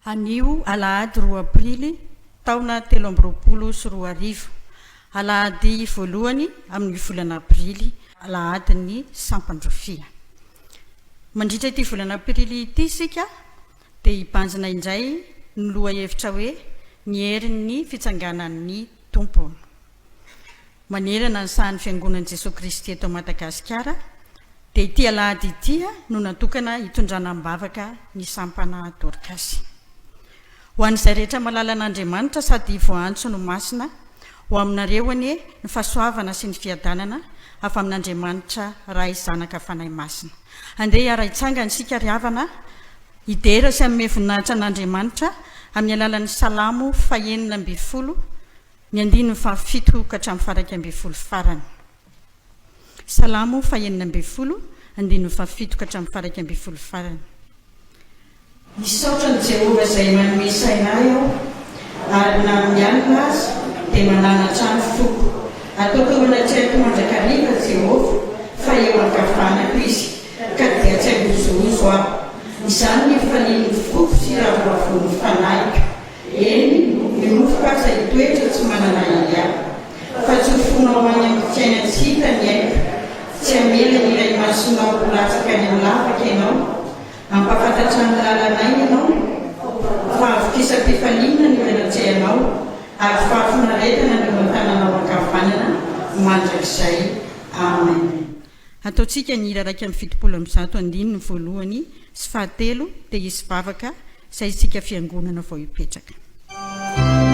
Anio alahady 2 aprily taona 2020. Alahady voalohany amin'ny volana aprily, alahady ny sampandrofia. Mandritra ity volana aprily ity isika dia hibanjina indray ny lohahevitra hoe ny herin'ny fitsanganan'ny tompo. Manerana ny sahan'ny fiangonan'i Jesosy Kristy eto Madagasikara, dia ity alahady ity no natokana hitondrana ambavaka ny sampana dorkasy. Ho an'izay rehetra malala an'Andriamanitra sady voantso no masina, ho aminareo anie ny fahasoavana sy ny fiadanana avy amin'Andriamanitra ray zanaka fanahy masina. Andeha hiara-hitsangana isika ry havana, hidera sy amin'ny voninahitra an'Andriamanitra amin'ny alalan'ny Salamo 9:20, ny 7 ka hatramin'ny 11 farany. Salamo 9:20, 7 ka hatramin'ny 11 farany. Misaotra ny Jehova izay manome saina aho, ary na mianina azy dia mananatra ny foko. Ataoko manatrehako mandrakariva Jehova, fa eo ankavanako izy, ka dia tsy hagozogozo aho. Izany ny faniny foko sy ravoravony fanahiko. Eny, ny mofo aza hitoetra tsy manana iary, fa tsy hofonao any amin'ny fiainantsika ny aiko. Tsy hamela ny iray masonao holatsaka ny lavaka ianao, ampafantatra ny lalanay ianao, fa avokisa-pifaliana ny menatsehanao, ary fahafinaretana ny mantananao ankavanana mandrakizay. Amen. Ataontsika ny hira raika amin'ny 7:100 ny voalohany sy fahatelo dia hisy vavaka izay isika fiangonana vao hipetraka. Amen.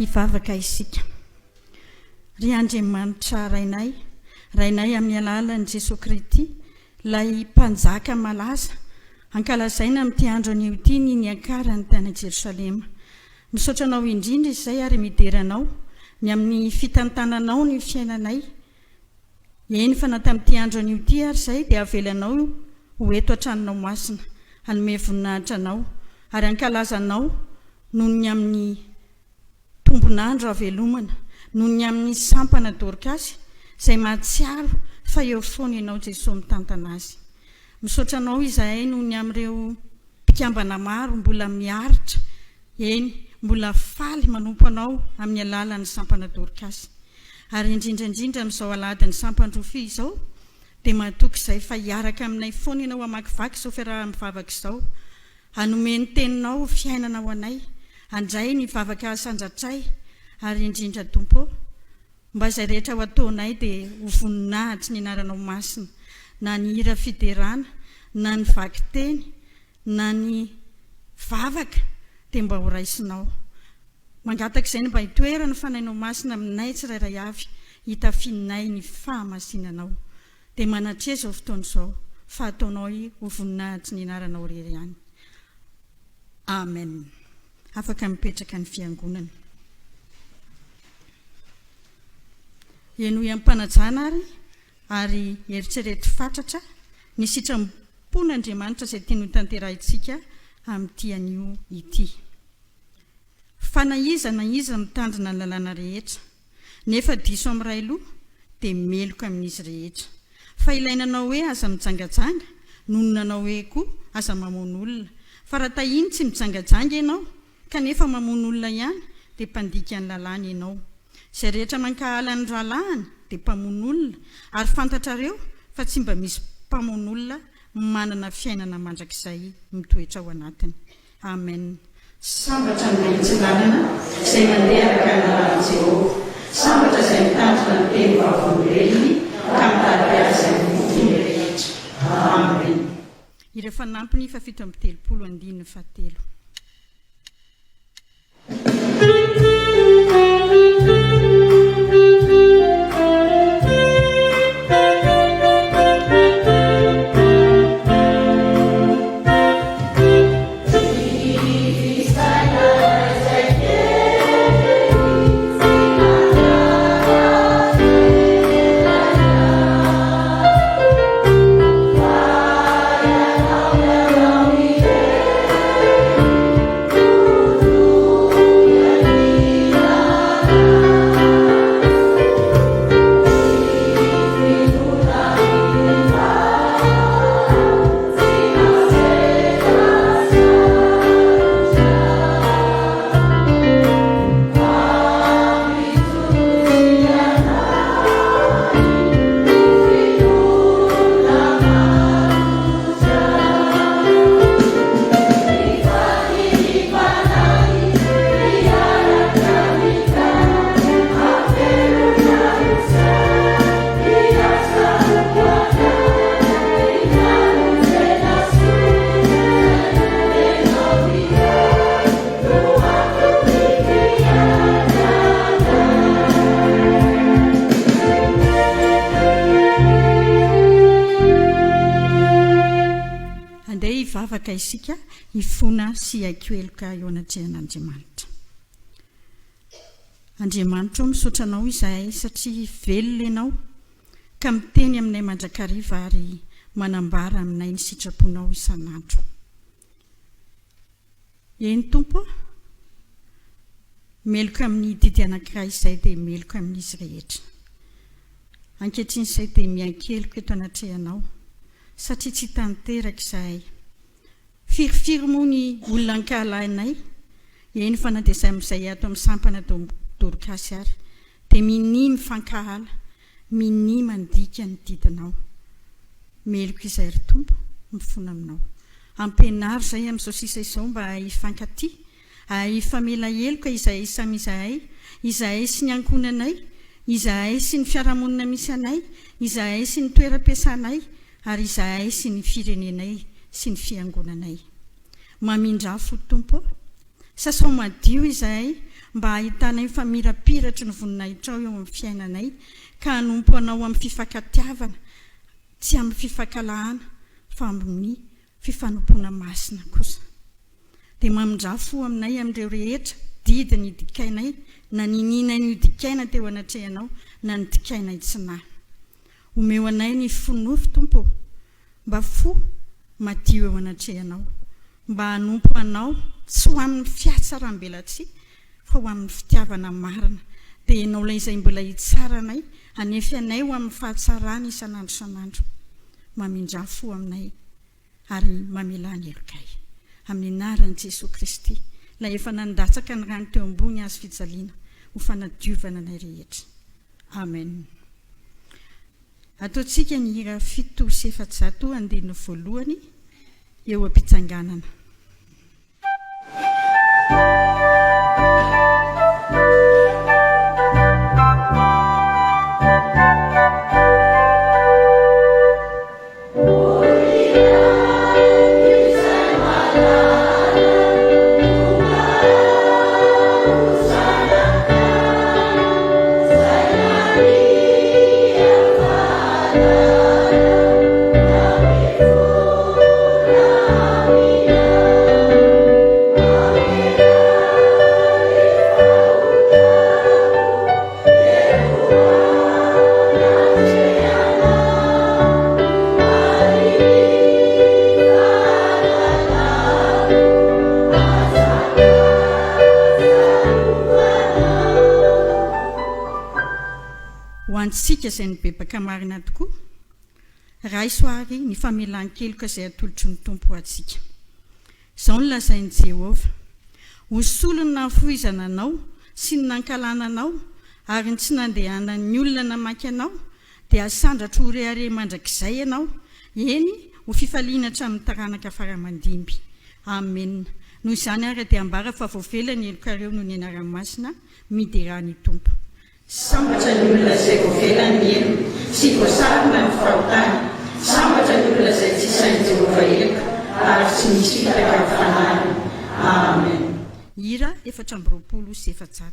hivavaka isika. Ry Andriamanitra rainay amin'ny alalan'i Jesosy Kristy, ilay mpanjaka malaza, ankalazaina amin'ity andro anio ity ny akarany tany Jerosalema. Misaotra anao indrindra izay ary mideranao ny amin'ny fitantananao ny fiainanay. Eny fa na tamin'ity andro anio ity ary izay dia avelanao ho eto an-tranonao masina, hanome voninahitra anao ary ankalazanao noho ny amin'ny tombonandro avelomana, noho ny amin'ny sampana dorikasy izay mahatsiaro fa eo foana ianao Jesosy mitantana azy. Misaotra anao izahay noho ny amin'ireo mpikambana maro mbola miaritra, eny mbola faly manompo anao amin'ny alalan'ny sampana dorikasy. Ary indrindraindrindra amin'izao aladin'ny sampandrofi izao dia mahatoky izay fa hiaraka aminay foana ianao hamakivaky izao fiaraha mivavaka izao, hanome ny teninao fiainana ho anay, handray ny vavaka sandratsay. Ary indrindra Tompo, mba izay rehetra ho ataonay dia ho voninahitra ny anaranao masina, na ny hira fiderana, na ny vaky-teny, na ny vavaka dia mba ho raisinao. Mangataka izay mba hitoerana fanainao masina aminay tsirairay avy, hitafianay ny fahamasinanao. Dia manatria izao fotoana izao fa ataonao ho voninahitra ny anaranao irery ihany. Amen. Afaka mipetraka ny fiangonana. Eno iham-panajana ary eritrereto fatratra ny sitrampon'Andriamanitra izay tiany ho tanterahintsika amin'ity anio ity. Fa na iza mitandrina ny lalàna rehetra, nefa diso amin'iray loha dia meloka amin'izy rehetra. Fa ilainanao hoe aza mijangajanga, nononanao hoe koa aza mamono olona. Fa raha tahiny tsy mijangajanga ianao, kanefa mamono olona ihany, dia mpandika ny lalàna ianao. Izay rehetra mankahala ny ralahany dia mpamono olona, ary fantatrareo fa tsy mba misy mpamono olona manana fiainana mandrakizay mitoetra ao anatiny. Amen. Sambatra ny mahitsy-lalana izay mandeha araka ny lalàna Jehovah, sambatra izay mitandrina ny teny vavolombelony ka mitady azy amin'ny fofony rehetra. Amen. Ireo fanampiny 7:37. Isika hifona sy haikeloka eo anatrehan'Andriamanitra. Andriamanitra misaotra anao izahay satria velona ianao ka miteny aminay mandrakariva ary manambara aminay ny sitraponao isan'andro. Eny Tompo, meloka amin'ny didy anankiray izay dia meloka amin'izy rehetra. Ankehitriny izay dia miankeloka eto anatrehanao satria tsy tanteraka izahay. Firifiry moa ny olona ankahalainay, eny fa na dia izay amin'izay ato amin'ny sampana dorikasy ary, dia minia mifankahala, minia mandika ny didinao. Meloka izay ry Tompo, mifona aminao. Ampianaro izay amin'izao sisa izao mba hifankaty, hifamela heloka izahay samy izahay sy ny ankonanay, izahay sy ny fiarahamonina misy anay, izahay sy ny toeram-piasanay, ary izahay sy ny firenenay sy ny fiangonanay. Mamindrafo Tompo, sasao madio izahay mba ahitanay fa mirapiratry ny voninahitrao eo amin'ny fiainanay ka hanompo anao amin'ny fifankatiavana tsy amin'ny fifankalahana fa amin'ny fifanompoana masina kosa dia mamindrafo aminay amin'ireo rehetra didy ny dikainay na ninina ny dikaina teo anatrehanao na ny dikainay tsy nahy omeo anay ny fonofo tompo mba fo madio eo anatrehanao mba hanompo anao tsy ho amin'ny fiatsaram-belatsia fa ho amin'ny fitiavana marina dia ianao ilay izay mbola hitsaranay hanefa anay ho amin'ny fahatsarana isan'andro san'andro mamindrafo aminay ary mamelany elokay amin'ny anaran'i Jesosy Kristy ilay efa nandatsaka ny rano teo ambony azy fijaliana ho fanadiovana anay rehetra amen. Ataontsika ny hira 7:7 eo am-pitsanganana. Sika izay nibebaka marina tokoa ray soary ny famelan-keloka izay atolotry ny tompo atsika izao ny lazain'i Jehovah hosolony nafoizana anao sy ny nankalana anao ary tsy nandehanany ny olona namaky anao dia asandratro ho rehare mandrakizay ianao eny ho fifaliana hatramin'ny taranaka faramandimby amen. Noho izany ary dia ambara fa voavelany elokareo noho ny anaramasina miderany tompo. Sambatra ny olona izay voavelany elo sy voasarona ny fahotany, sambatra ny olona izay tsy sain'i Jehovah eloka ary tsy misy fitaka fanahiny. Amen. Hira 4:7.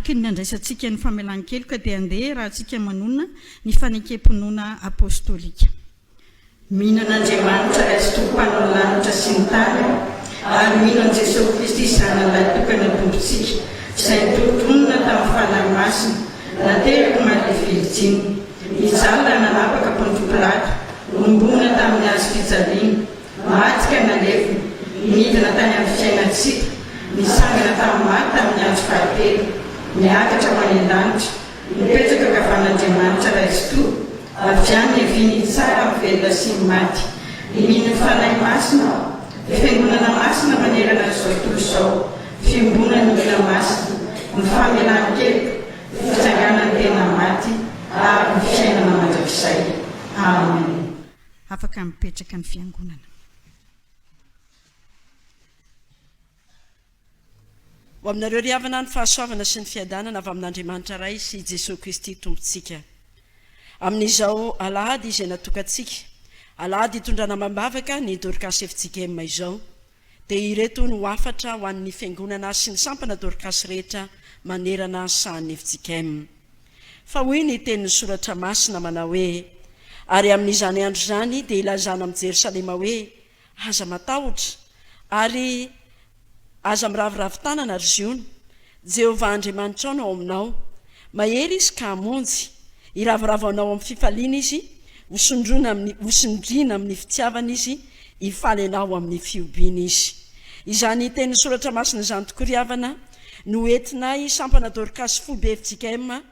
Ny nandraisantsika ny famelan-keloka dia andeha raha antsika manona ny fanekemponona apostolika. Mino an'Andriamanitra raisy tompanao ny lanitra sy ny tany ary mino an'i Jesosy Kristy zanan'ilay tokana tompontsika izay nitotonona tamin'ny fanahy masina nateraka malefilitsiny nijalina nanapaka Ponto Pilato nombona tamin'ny azy fijaliana mahatsika nalefina nidina tany amin'ny fiainantsika nisangana tamin'ny maty tamin'ny andro fahatelo miakatra ho any an-danitra mipetraka kavan'Andriamanitra raisy to avy any eviny tsara mivelona sy ny maty mino fanahy masina fiangonana masina manerana izao tontolo izao fiambonany olona masina ny famelan-keloka fitsanganany tena maty ary ny fiainana mandrakizay. Amen. Afaka mipetraka ny fiangonana. Ho aminareo ry havana ny fahasoavana sy ny fiadanana avy amin'Andriamanitra ray sy Jesosy Kristy tompontsika. Amin'izao alahady izay natokantsika, alahady hitondrana mambavaka ny Dorcas FJKM izao, dia ireto no afatra ho an'ny fiangonana sy ny sampana Dorcas rehetra manerana sahan'ny FJKM. Fa hoy ny tenin'ny soratra masina manao hoe, ary amin'izany andro izany dia ilazana amin'ny Jerosalema hoe aza matahotra ary aza miravoravo tanana ry ziona, Jehovah Andriamanitra ao no ao aminao, mahery izy ka hamonjy, iravoravo anao amin'ny fifaliana izy hosondrina amin'ny fitiavana izy hifaly anao amin'ny fiobiana izy. Izany teny soratra masina izany tokoa ry havana no entinay sampana 𝙃𝙤𝙧𝙤𝙤 FJKM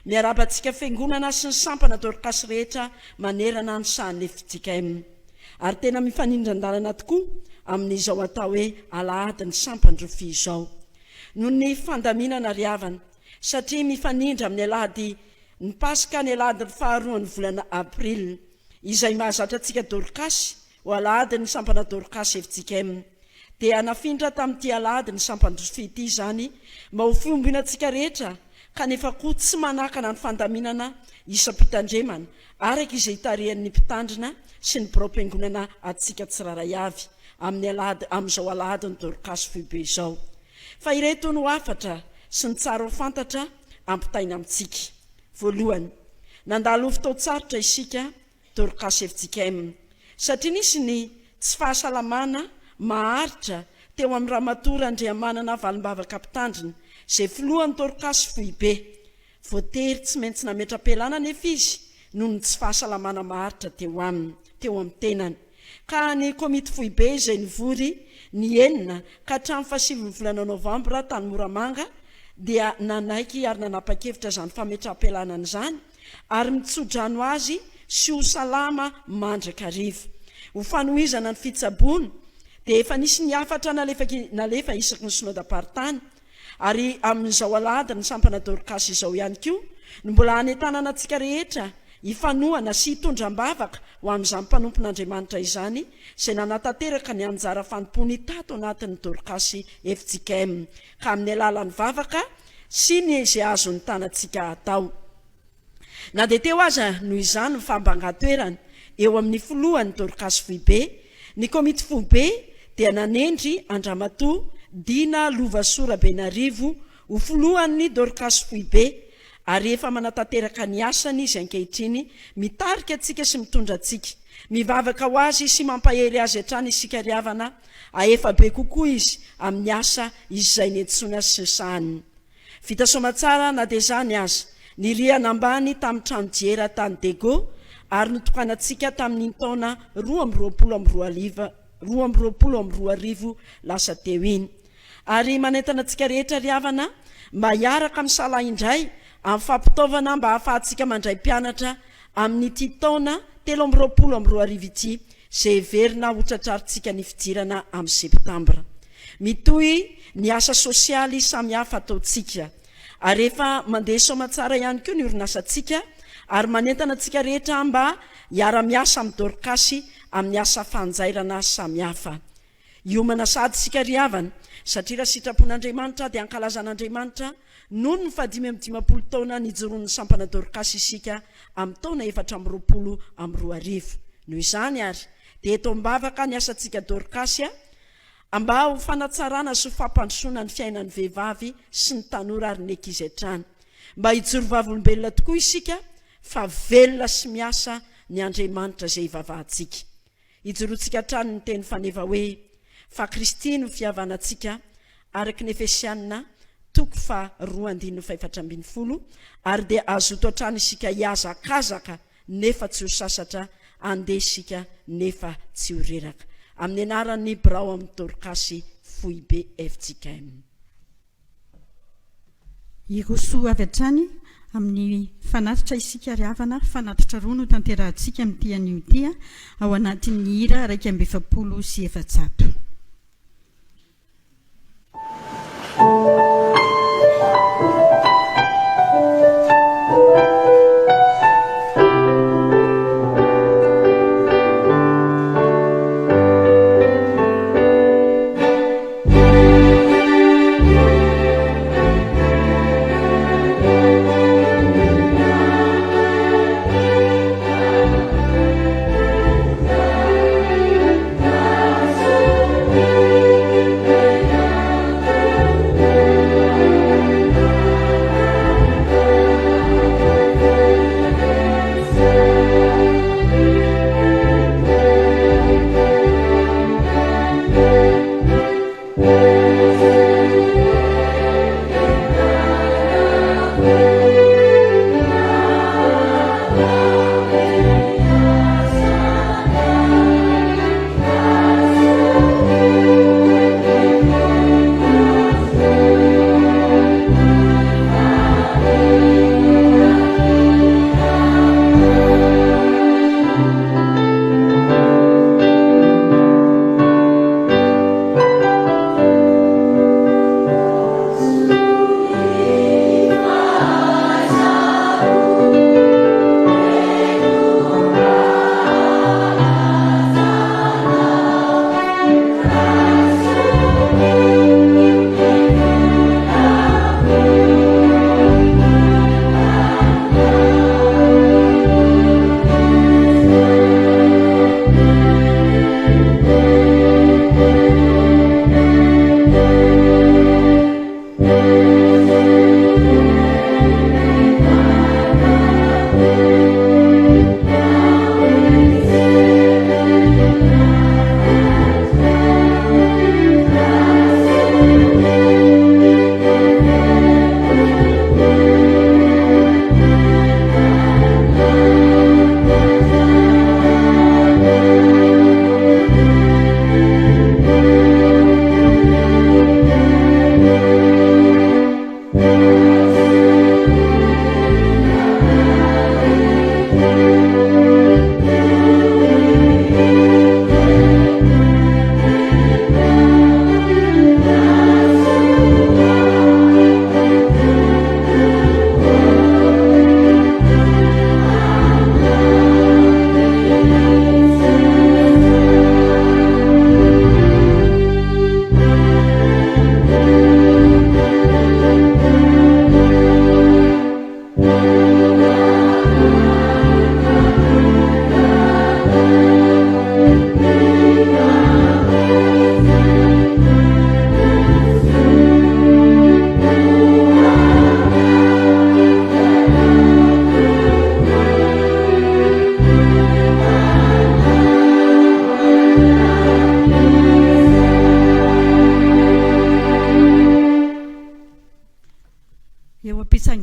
miarabantsika fiangonana sy ny sampana 𝙃𝙤𝙧𝙤𝙤 rehetra manerana ny sahan'ny FJKM. Ary tena mifanindran-dalana tokoa amin'izao atao hoe alahady ny sampandrofia izao noho ny fandaminana ry havana, satria mifanindra amin'ny alahady ny Paska ny alahady ny faharoan'ny volana Aprily izay mahazatra antsika 𝙃𝙤𝙧 ho alahady ny sampana 𝙃𝙤𝙧 FJKM. Dia anafindra tamin'ity alahady ny sampandrofia ity izany mba ho fiombinantsika rehetra kanefa koa tsy manakana ny fandaminana isam-pitandremana araka izay tarihan'ny mpitandrina sy ny mpiraom-piangonana atsika tsiraray avy amin'izao alahady ny 𝙃𝙤𝙧 FJKM izao. Fa ireto no afatra sy ny tsara ho fantatra ampitaina amintsika. Voalohany, nandalo ho fotoan-tsarotra isika 𝙃𝙤𝙧 FJKM satria nisy ny tsy fahasalamana maharitra teo amin'ny ramatory Andriamanana Valim-bavaka mpitandrina izay filohan'ny 𝙃𝙤𝙧 FJKM. Voatery tsy maintsy nametra-pialana nefa izy noho ny tsy fahasalamana maharitra teo amin'ny tenany. Ka ny komity FJKM izay nivory ny 9 ka hatramin'ny 7 volana Novambra tany Moramanga dia nanaiky ary nanapa-kevitra izany fametra-pialanana izany ary mitsodrano azy sy ho salama mandrakariva. Ho fanohizana ny fitsaboana dia efa nisy niafatra nalefa isaky ny synodam-paritany ary amin'izao alahady ny sampana 𝙃𝙤𝙧 izao ihany koa no mbola hanetanana antsika rehetra hifanohana sy hitondram-bavaka ho amin'izany mpanompon'Andriamanitra izany izay nanatanteraka ny anjara fanompony tato anatin'ny 𝙃𝙤𝙧 FJKM ka amin'ny alalan'ny vavaka sy ny izay azony tanantsika atao. Na dia teo aza noho izany ny fambangan-toerana eo amin'ny filohan'ny 𝙃𝙤𝙧 FJKM, ny komity FJKM dia nanendry Andramatoa Dina Lovasorabenarivo ho filohan'ny 𝙃𝙤𝙧 FJKM ary efa manatanteraka ny asany izy ankehitriny mitarika antsika sy mitondra antsika, mivavaka ho azy sy mampahery azy hatrany isika ry havana aefa be kokoa izy amin'ny asa izay nentsoina sy sahany. Vita somatsara na dia izany aza ny rihana ambany tamin'ny trano jera tany 𝙃𝙑𝙑 ary notokanantsika tamin'ny taona 2022 lasa teo iny. Ary manentana antsika rehetra ry havana mba hiaraka misala indray amin'ny fampitaovana mba hahafahantsika mandray mpianatra amin'ity taona 2022 ity izay verina ho tratrarintsika ny fidirana amin'ny septambra. Mitohy ny asa sosialy samihafa ataontsika ary efa mandeha somatsara ihany koa ny orinasantsika ary manentana antsika rehetra mba hiara-miasa amin'ny 𝙃𝙤𝙧 amin'ny asa fanjairana samihafa. Hiomana sady sika ry havana satria raha sitrapon'Andriamanitra dia ankalazan'Andriamanitra noho ny 520 taona nijoroan'ny sampana 𝙃𝙤𝙧 isika amin'ny taona 422. Noho izany ary dia eto mbavaka ny asantsika 𝙃𝙤𝙧 mba ho fanatsarana sy fampandrosoana ny fiainan'ny vehivavy sy ny tanora ary ny ankizy hatrany, mba hijoro vavolombelona tokoa isika fa velona sy miasa ny Andriamanitra izay hivavahantsika. Hijoroantsika hatrany ny teny faneva hoe fa Kristy no fihavanantsika araky ny Efesianina 2:4-5 ary dia azoto hatrany isika hiazakazaka nefa tsy ho sasatra, andeha isika nefa tsy ho reraka. Amin'ny anaran'ny birao amin'ny 𝙃𝙤𝙧 FJKM. Iroso avy hatrany amin'ny fanatitra isika ry havana, fanatitra roa no tanterahantsika amin'ity anio ity ao anatin'ny hira 270. Oh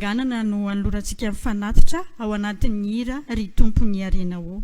Fotoampivavahana no anlorantsika mifanatitra ao anatin'ny hira ry tompony arenao.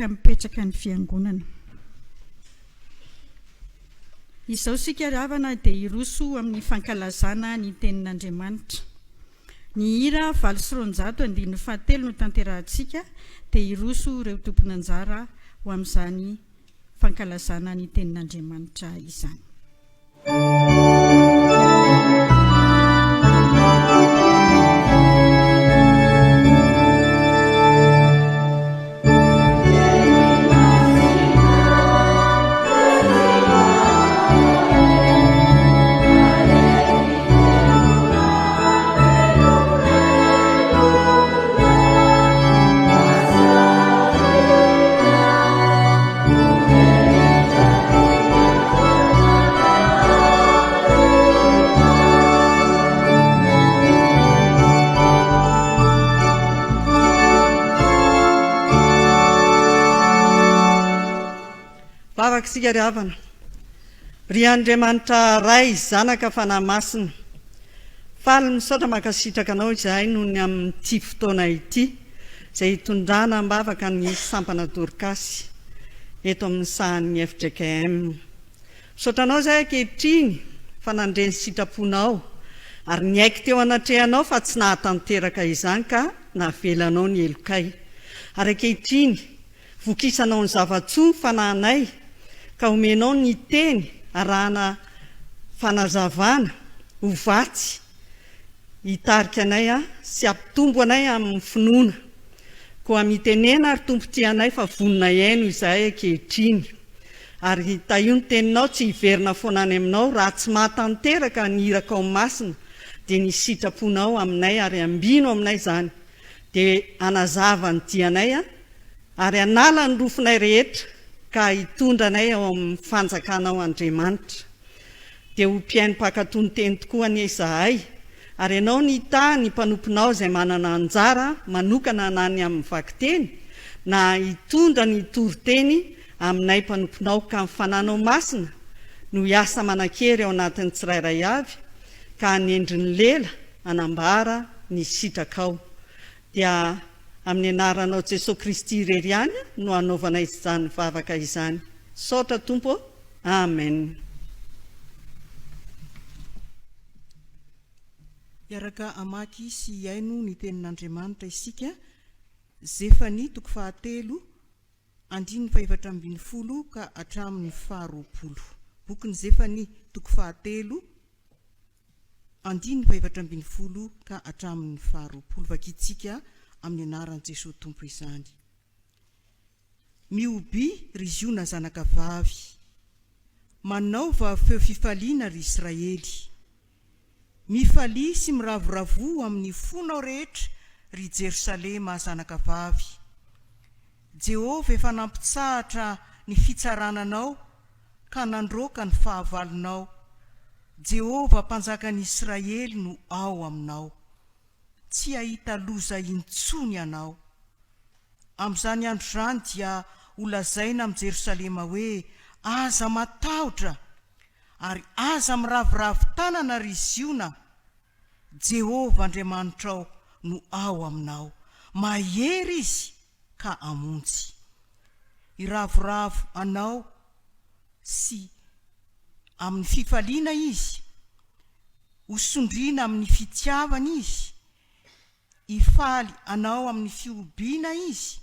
Mipetraka ny fiangonana. Izao sika ravana dia iroso amin'ny fankalazana ny tenin'Andriamanitra. Ny hira 707 no tanterahantsika dia iroso ireo tompon'anjara ho amin'izany fankalazana ny tenin'Andriamanitra izany. Sigaravana ry Andriamanitra ray zanaka fanahy masina, faly misaotra makasitraka anao izahay noho ny amin'ity fotoana ity izay hitondrana mbavaka ny sampana dorikasy eto amin'ny sahan'ny FJKM. Misaotra anao izay ankehitriny fa nandreny sitraponao ary niaiky teo anatrehanao fa tsy nahatanteraka izany ka navelanao ny elokay, ary ankehitriny vokisanao ny zavatsoa fananay ka omenao ny teny arahana fanazavana ho vatsy hitarika anay sy ampitombo anay amin'ny finoana, koa mitenena ary tompotianay fa vonona iaino izahay ankehitriny, ary taio ny teninao tsy hiverina foana any aminao raha tsy mahatanteraka ny hirakao masina dia ny sitraponao aminay ary ambino aminay izany dia anazava ny dianay ary anala ny rofinay rehetra ka hitondranay ao amin'ny fanjakanao Andriamanitra. Dia ho mpiaino-pakatoa ny teny tokoa ny izahay, ary ianao ny hita ny mpanomponao izay manana anjara manokana na ny amin'ny vakiteny na hitondra ny toriteny aminay mpanomponao ka mifananao masina no hiasa manan-kery ao anatin'ny tsirairay avy ka hanendry ny lela hanambara ny sitrakao. Dia amin'ny anaranao Jesosy Kristy irery ihany no hanaovanay izany vavaka izany. Saotra Tompo. Amen. Iaraka amaky sy iaino ny tenin'Andriamanitra isika. Zefany 7 andiny 7 ka hatramin'ny 20. Bokin'ny Zefany 7 andiny 7 ka hatramin'ny 20. Vakitsika amin'ny anaran'i Jesosy Tompo izany. Mioby ry ziona zanaka vavy, manaova feo fifaliana ry Israely. Mifaly sy miravoravo amin'ny fonao rehetra ry Jerosalema zanaka vavy. Jehova efa nampitsahatra ny fitsarananao ka nandroaka ny fahavalonao. Jehova mpanjakan'i Israely no ao aminao. Tsy ahita loza intsony anao. Amin'izany andro izany dia holazaina amin'ny Jerosalema hoe aza matahotra ary aza miravoravo tanana ry Ziona. Jehova Andriamanitrao no ao aminao. Mahery izy ka amonjy. Iravoravo anao sy amin'ny fifaliana izy. Hosondriana amin'ny fitiavana izy. Ifaly anao amin'ny fiobiana izy.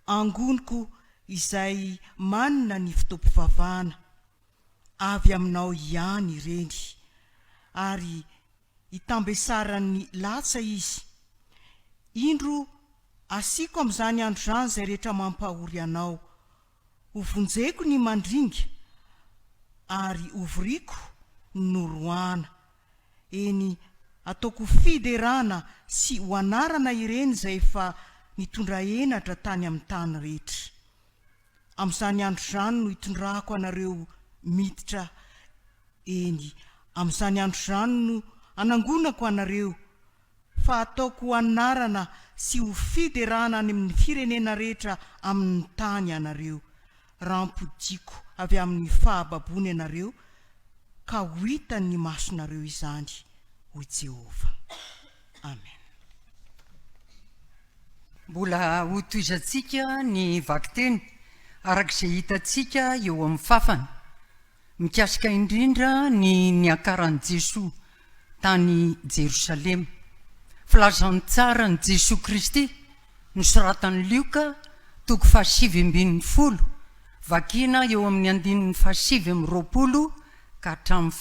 Angoniko izay manina ny fotoampivavahana avy aminao ihany ireny, ary hitambesarany latsa izy. Indro asiko amin'izany andro zany zay rehetra mampahory anao. Hovonjeko ny mandringa ary ovoriko noroana. Eny ataoko fiderana sy ho anarana ireny zay efa nitondra enatra tany amin'ny tany rehetra. Amin'izany andro zany no hitondrako anareo miditra eny. Amin'izany andro zany no anangonako anareo fa ataoko anarana sy ho fiderana any amin'ny firenena rehetra amin'ny tany anareo. Rampodiko avy amin'ny fahababony anareo ka ho hitan'ny masonareo izany ho Jehova. Amen. Mbola ho toizantsika ny vakiteny arak'izay hitantsika eo amin'ny fafany. Mikasika indrindra ny niakaran'i Jesosy tany Jerosalema. Filazany tsara ny Jesosy Kristy nosoratany Lioka toko 7:20, vakina eo amin'ny 7:20 ka hatramin'ny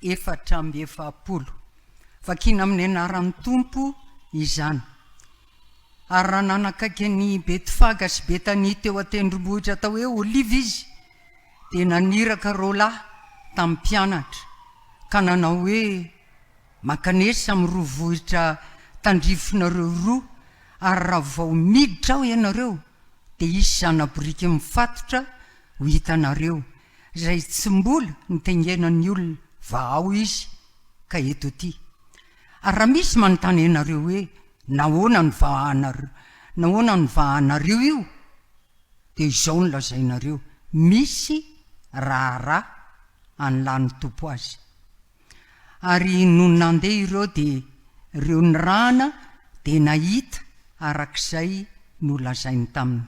4:70. Vakina amin'ny anaran'ny Tompo izany. Ary raha nanakaiky ny Betfaga sy Betania teo an-tendrombohitra atao hoe Oliva izy, dia naniraka roalahy tamin'ny mpianatra ka nanao hoe makanesa amin'ny rovohitra tandrifonareo roa, ary raha vao miditra ao ianareo dia isy zana-biriky mifatotra ho hitanareo, izay tsy mbola nitengenan'ny olona va ao izy ka eto ty. Ary raha misy manontany ianareo hoe nahoana ny vahanareo io, dia izao no lazainareo: misy raharaha anlan'ny tompo azy. Ary no nandeha ireo dia ireo ny rahana dia nahita arak'izay no lazainy taminy.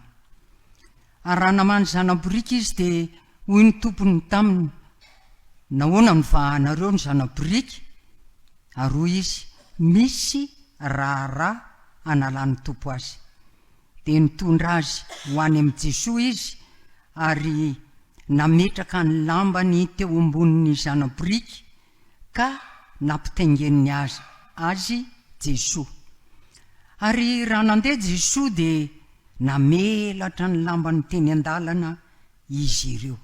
Ary raha namany zana-biriky izy dia hoy ny tompony taminy: nahoana ny vahanareo ny zana-biriky? Ary hoy izy: misy raharaha analan'ny tompo azy. Dia nitondra azy ho any amin'ny Jesosy izy, ary nametraka ny lambany teo ambonin'ny zana-biriky ka nampitaingeniny azy Jesosy. Ary raha nandeha Jesosy dia namelatra ny lambany teny an-dalana izy ireo.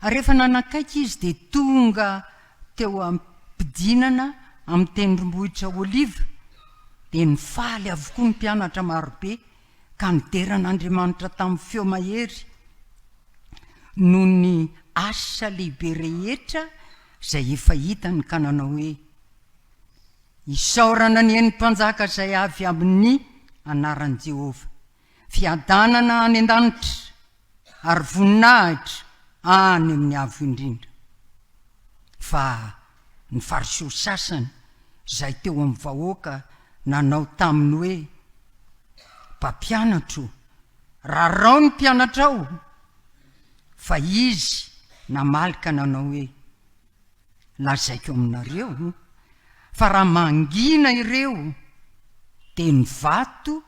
Ary rehefa nanakaiky izy dia tonga teo am-pidinana amin'ny tendrombohitra Oliva, dia nifaly avokoa ny mpianatra marobe ka nideran'Andriamanitra tamin'ny feo mahery noho ny asa lehibe rehetra izay efa hitany, ka nanao hoe: isaorana ny eny mpanjaka izay avy amin'ny anaran'i Jehova, fiadanana any an-danitra ary voninahitra any amin'ny avo indrindra. Fa ny fariseo sasany izay teo amin'ny vahoaka nanao taminy hoe: mpampianatro, rarao ny mpianatra ao. Fa izy namalika nanao hoe: lazaiko aminareo fa raha mangina ireo dia ny vato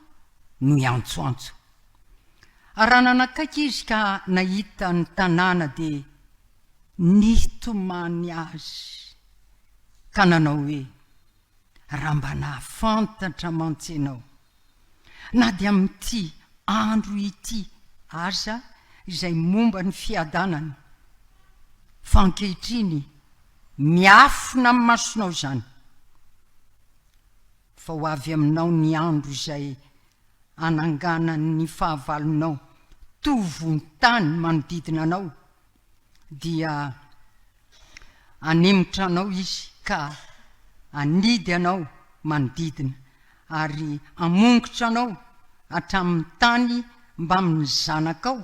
no iantsoantso. Ary raha nanakaiky izy ka nahita ny tanàna dia nitomany azy ka nanao hoe: raha mba nahafantatra mantsy ianao, na dia amin'ity andro ity aza izay momba ny fiadanany, fa ankehitriny miafina amin'ny masonao izany. Fa ho avy aminao ny andro izay ananganany fahavalonao tovontany manodidina anao, dia anemotra anao izy ka anidy anao manodidina, ary amongotra anao hatramin'ny tany mba amin'ny zanakao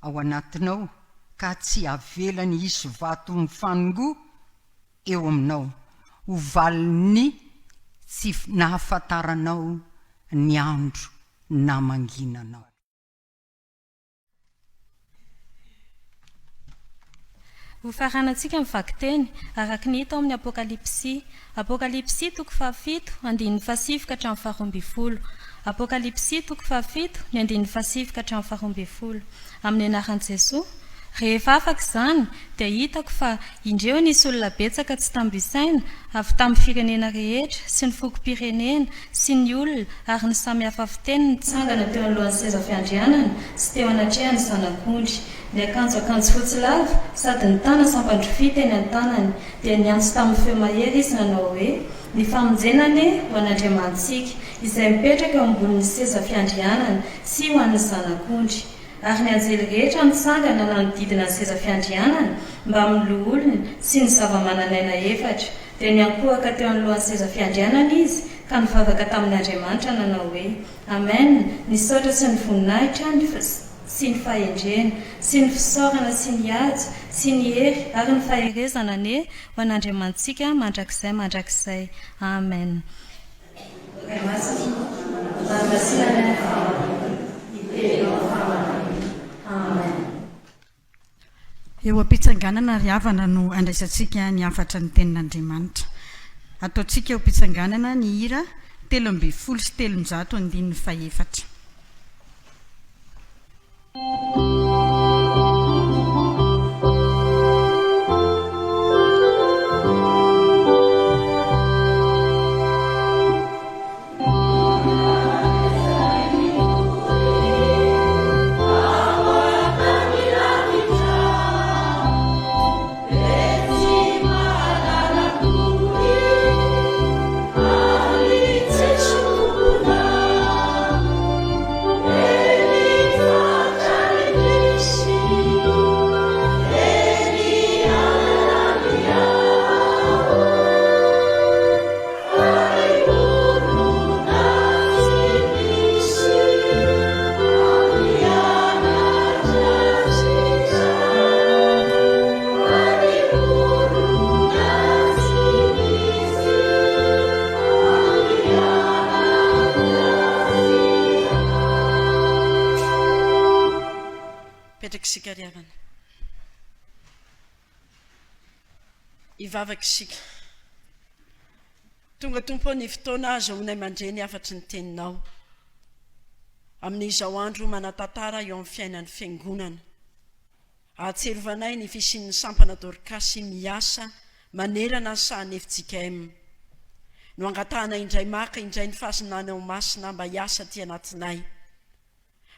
ao anatinao, ka tsy avelany isy vato mifanongo eo aminao, ho valiny tsy nahafantaranao ny andro na manginanao. Ho faranantsika ny vakiteny araka ny hita ao amin'ny Apokalipsy toko 7 andininy 7 ka hatramin'ny 12. Apokalipsy toko 7 ny andininy 7 ka hatramin'ny 12. Amin'ny anaran'i Jesosy. rehefa afaka izany dia hitako fa indreo nisy olona betsaka tsy tambisaina avy tamin'ny firenena rehetra sy ny fokom-pirenena sy ny olona ary ny samy hafa fiteny nitsangana teo alohan'ny seza fiandrianana sy teo anatrehany zanak'ondry. Ny akanjo fotsy lava sady ny tana sampandrofia teny an-tanany dia niantso tamin'ny feo mahery izy nanao hoe ny famonjenany ho an'Andriamantsika izay mipetraka eo ambonin'ny seza fiandrianana sy ho an'ny zanak'ondry. Ary ny anjely rehetra nitsangana nanodidina ny seza fiandrianana mba miloloha olona sy ny zava-mananaina efatra dia niankohaka teo anolohan'ny seza fiandrianana izy ka nivavaka tamin'ny Andriamanitra nanao hoe amen, ny saotra sy ny voninahitra sy ny fahendrena sy ny fisaorana sy ny ady sy ny hery ary ny faherezana ne ho an'Andriamantsika mandrakizay amen. Eo am-pitsanganana ry havana no andraisantsika ny afatra ny tenin'Andriamanitra. Ataontsika eo am-pitsanganana ny hira 3:10 sy 3:4. Ivavaka isika. Tonga tompo ny fotoana azahoanay mandre ny afatry ny teninao. Amin'izao andro manatantara eo amin'ny fiainan'ny fiangonana. Ahatserovanay ny fisian'ny sampana Dorcas miasa manerana ny sahan'ny FJKM. No angatahana indray maka indray ny fahasinana ao masina mba hiasa ty anatinay.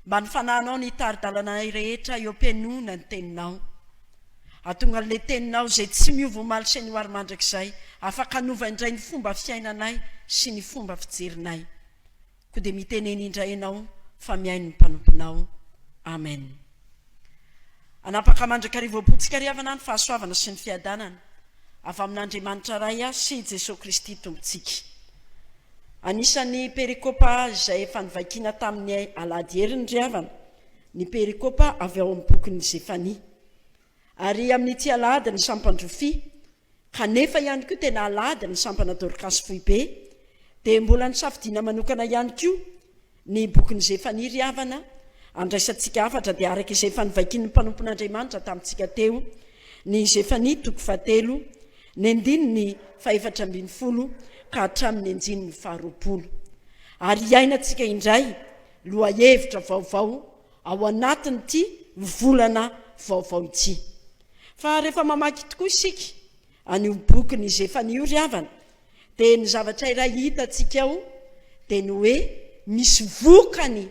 Mba ny fananao ny tari-dalanay rehetra eo am-pianona ny teninao. Atonga le teninao izay tsy miova omaly sy ny ho ary mandrakizay, afaka hanova indray ny fomba fiainanay sy ny fomba fijerinay. Ko dia miteneny indray ianao fa miaino ny mpanomponao. Amen. Anapaka mandrakarivoam-potsika ry havana ny fahasoavana sy ny fiadanana avy amin'Andriamanitra ray sy Jesosy Kristy tompontsika. Anisan'ny perikopa izay efa nivakiana tamin'ny alahady heriny ry havana, ny perikopa avy ao amin'ny bokin'ny Zefania. Ary amin'ity alahady ny sampandrofia, kanefa ihany koa tena alahady ny sampana Dorcas foibe, dia mbola ny safidiana manokana ihany koa ny bokin'ny Zefania ry havana, andraisantsika afatra dia araka izay efa nivakian'ny mpanompon'Andriamanitra tamintsika teo, ny Zefania 7, ny 4:4 ka hatramin'ny 9:20. Ary iainantsika indray lohahevitra vaovao ao anatin'ity volana vaovao ity. Fa rehefa mamaky tokoa isika an'io bokin'ny Zefania io ry havana, dia ny zavatra iray hitantsika ao dia ny hoe misy vokany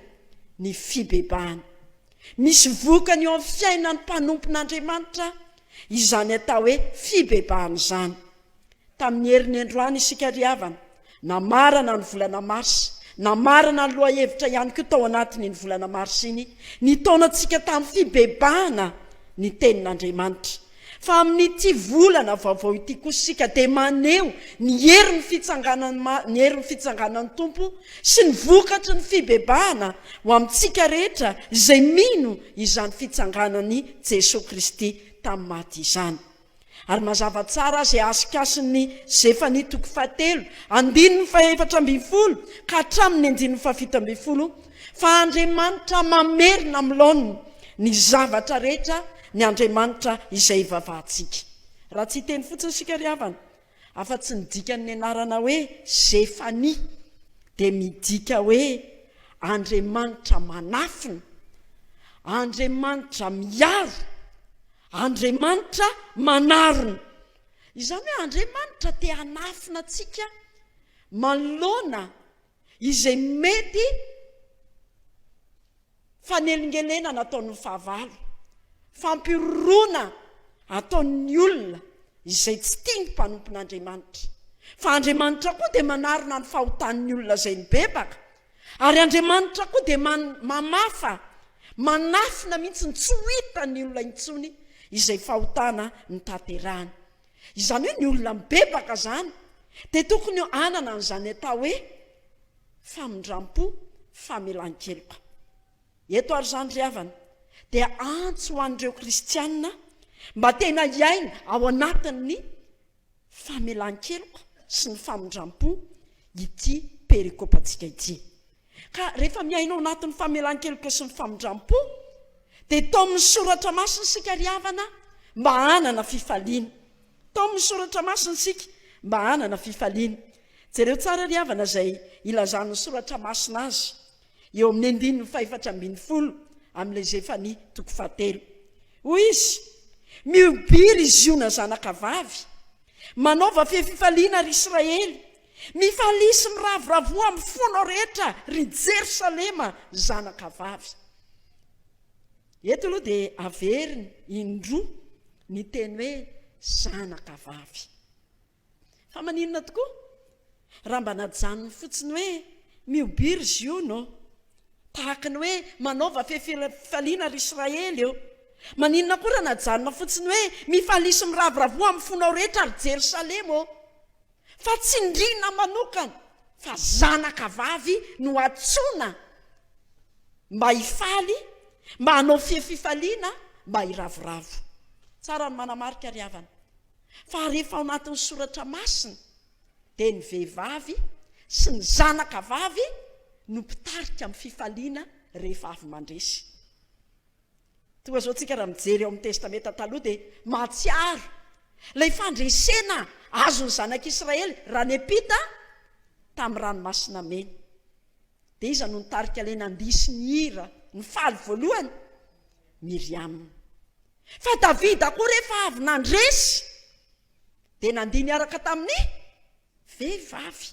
ny fibebahana. Misy vokany eo amin'ny fiainan'ny mpanompon'Andriamanitra izany atao hoe fibebahana izany. Tamin'ny herin'ny androany isika ry havana, namarana ny volana Marsa, namarana ny lohahevitra ihany koa tao anatiny ny volana Marsa iny, ny taonantsika tamin'ny fibebahana ny tenin'Andriamanitra. Fa amin'ity volana vaovao ity kosa isika dia maneho ny herin'ny fitsanganan'ny tompo sy ny vokatry ny fibebahana ho amintsika rehetra izay mino izany fitsanganany Jesosy Kristy tamin'ny maty izany. Ary mazava tsara izay asikasin'ny Zefania 7, 4:20 ka hatramin'ny 9:7 fa Andriamanitra mamerina amlaoniny ny zavatra rehetra ny Andriamanitra izay ivavahantsika. Raha tsy teny fotsiny sika ry havana, afa-tsy midika ny anarana hoe Zefania dia midika hoe Andriamanitra manafina, Andriamanitra miaro Andriamanitra manarona. Izany hoe Andriamanitra te hanafina antsika manoloana izay mety fanelingelena nataon'ny fahavalo, fampirorona ataon'ny olona izay tsy tiany mpanompon'Andriamanitra. Fa Andriamanitra koa dia manarona ny fahotan'ny olona izay mibebaka. Ary Andriamanitra koa dia mamafa, manafina mihitsy ny tsy ho hitan'ny olona intsony izay fahotana ny tanterahany. Izany hoe ny olona mibebaka zany dia tokony anana n'izany atao hoe famindram-po, famelan-keloka. Eto ary zany ry havana dia antso ho an'ireo kristianina mba tena hiaina ao anatin'ny famelan-keloka sy ny famindram-po ity perikopantsika ity. Ka rehefa miaina ao anatin'ny famelan-keloka sy ny famindram-po dia tao amin'ny soratra masina sika ry havana mba hanana fifaliana. Tao amin'ny soratra masina sika mba hanana fifaliana. Jereo tsara ry havana izay ilazan'ny soratra masina azy eo amin'ny 4:12 amin'ilay Zefany 4:7. Hoy izy: miobiry izy io na zanakavavy, manaova fifaliana ry Israely, mifalisy miravoravoa amin'ny fonao rehetra ry Jerosalema zanakavavy. Eto aloha dia averiny indroa ny teny hoe zanakavavy. Fa maninona tokoa raha mba najanony fotsiny hoe miobiry izy io no tahaka ny hoe manaova fifaliana ry Israely eo. Maninona koa raha najanona fotsiny hoe mifalisy miravoravoa amin'ny fonao rehetra ry Jerosalema eo. Fa tsy ndrina manokana fa zanakavavy no atsoina mba hifaly, mba hanao fifaliana, mba hiravoravo. Tsara ny manamarika ry havana. Fa rehefa ao anatin'ny soratra masina dia ny vehivavy sy ny zanakavavy no mpitarika amin'ny fifaliana rehefa avy mandresy. Toa zao tsika raha mijery ao amin'ny testamenta taloha dia mahatsiaro ilay fandresena azony zanak'Israely raha niampita tamin'ny ranomasina mena. Dia iza no nitarika ilay nandisy ny hira ny faly voalohany? Miriam. Fa Davida koa rehefa avy nandresy dia nandihy niaraka tamin'ny vehivavy.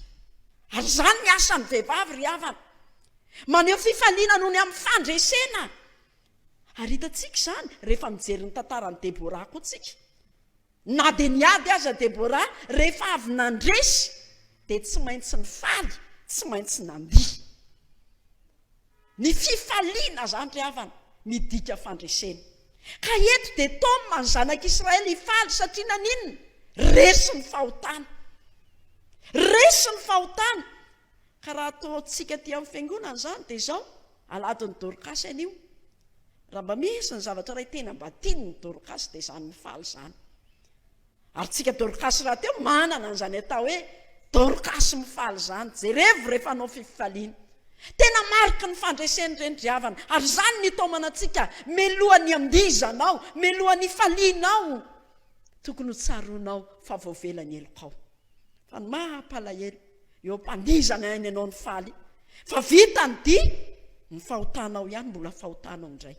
Ary zany ny asan'ny vehivavy ry havana, maneho fifaliana noho ny amin'ny fandresena. Ary hitantsika izany rehefa mijery ny tantaran'i Debora koa tsika. Na dia niady aza Debora rehefa avy nandresy dia tsy maintsy ny faly, tsy maintsy nandihy. Ny fifaliana zany ry havana midika fandresena. Ka eto dia taoma ny zanak'Israely hifaly satria naninona? Resy ny fahotana. Resy ny fahotana. Ka raha ataontsika ty amin'ny fiangonana zany dia izao aladin'ny Dorcas anio. Raha mba misy ny zavatra iray tena mba tian'ny Dorcas dia izany mifaly zany. Ary tsika Dorcas raha teo manana an'izany atao hoe Dorcas mifaly zany. Jerevo rehefa anao fifaliana. Tena marika ny fandreseny ireny ry havana. Ary zany ny taomana antsika melohan'ny andizanao, melohan'ny falianao, tokony ho tsaronao fa voavelany elokao. Fa ny mahampalahelo eo mpandizana any ianao ny faly. Fa vita ny dia ny fahotanao ihany mbola fahotanao indray.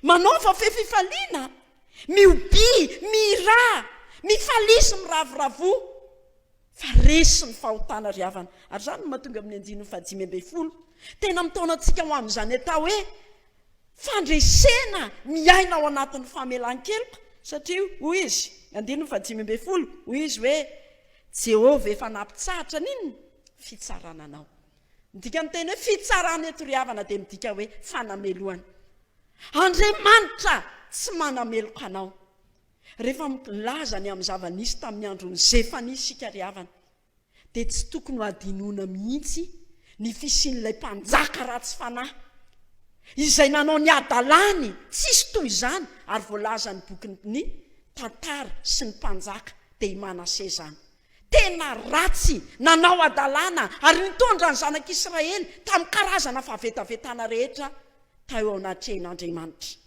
Manaova fifaliana, miobi, mira, mifalisy miravoravo, fa resy ny fahotana ry havana. Ary zany no mahatonga amin'ny 5:10 tena mitaona antsika ho amin'izany atao hoe fandresena miaina ao anatin'ny famelan-keloka. Satria hoy izy 5:10 hoy izy hoe Jehovah efa nampitsahatra n'inona? Fitsarana anao. Midika ny teny hoe fitsarana eto ry havana dia midika hoe fanamelohana. Andriamanitra tsy manameloka anao. Rehefa milaza ny amin'ny zava-nisy tamin'ny andron'ny Zefany sika ry havana dia tsy tokony ho adinoana mihitsy ny fisian'ilay mpanjaka ratsy fanahy izay nanao ny adalany, tsisy toy izany. Ary voalaza ny bokin'ny tantara sy ny mpanjaka dia Manase izany. Tena ratsy nanao adalana ary nitondra ny zanak'Israely tamin'ny karazana fahavetavetana rehetra tao ao anatrehan'Andriamanitra.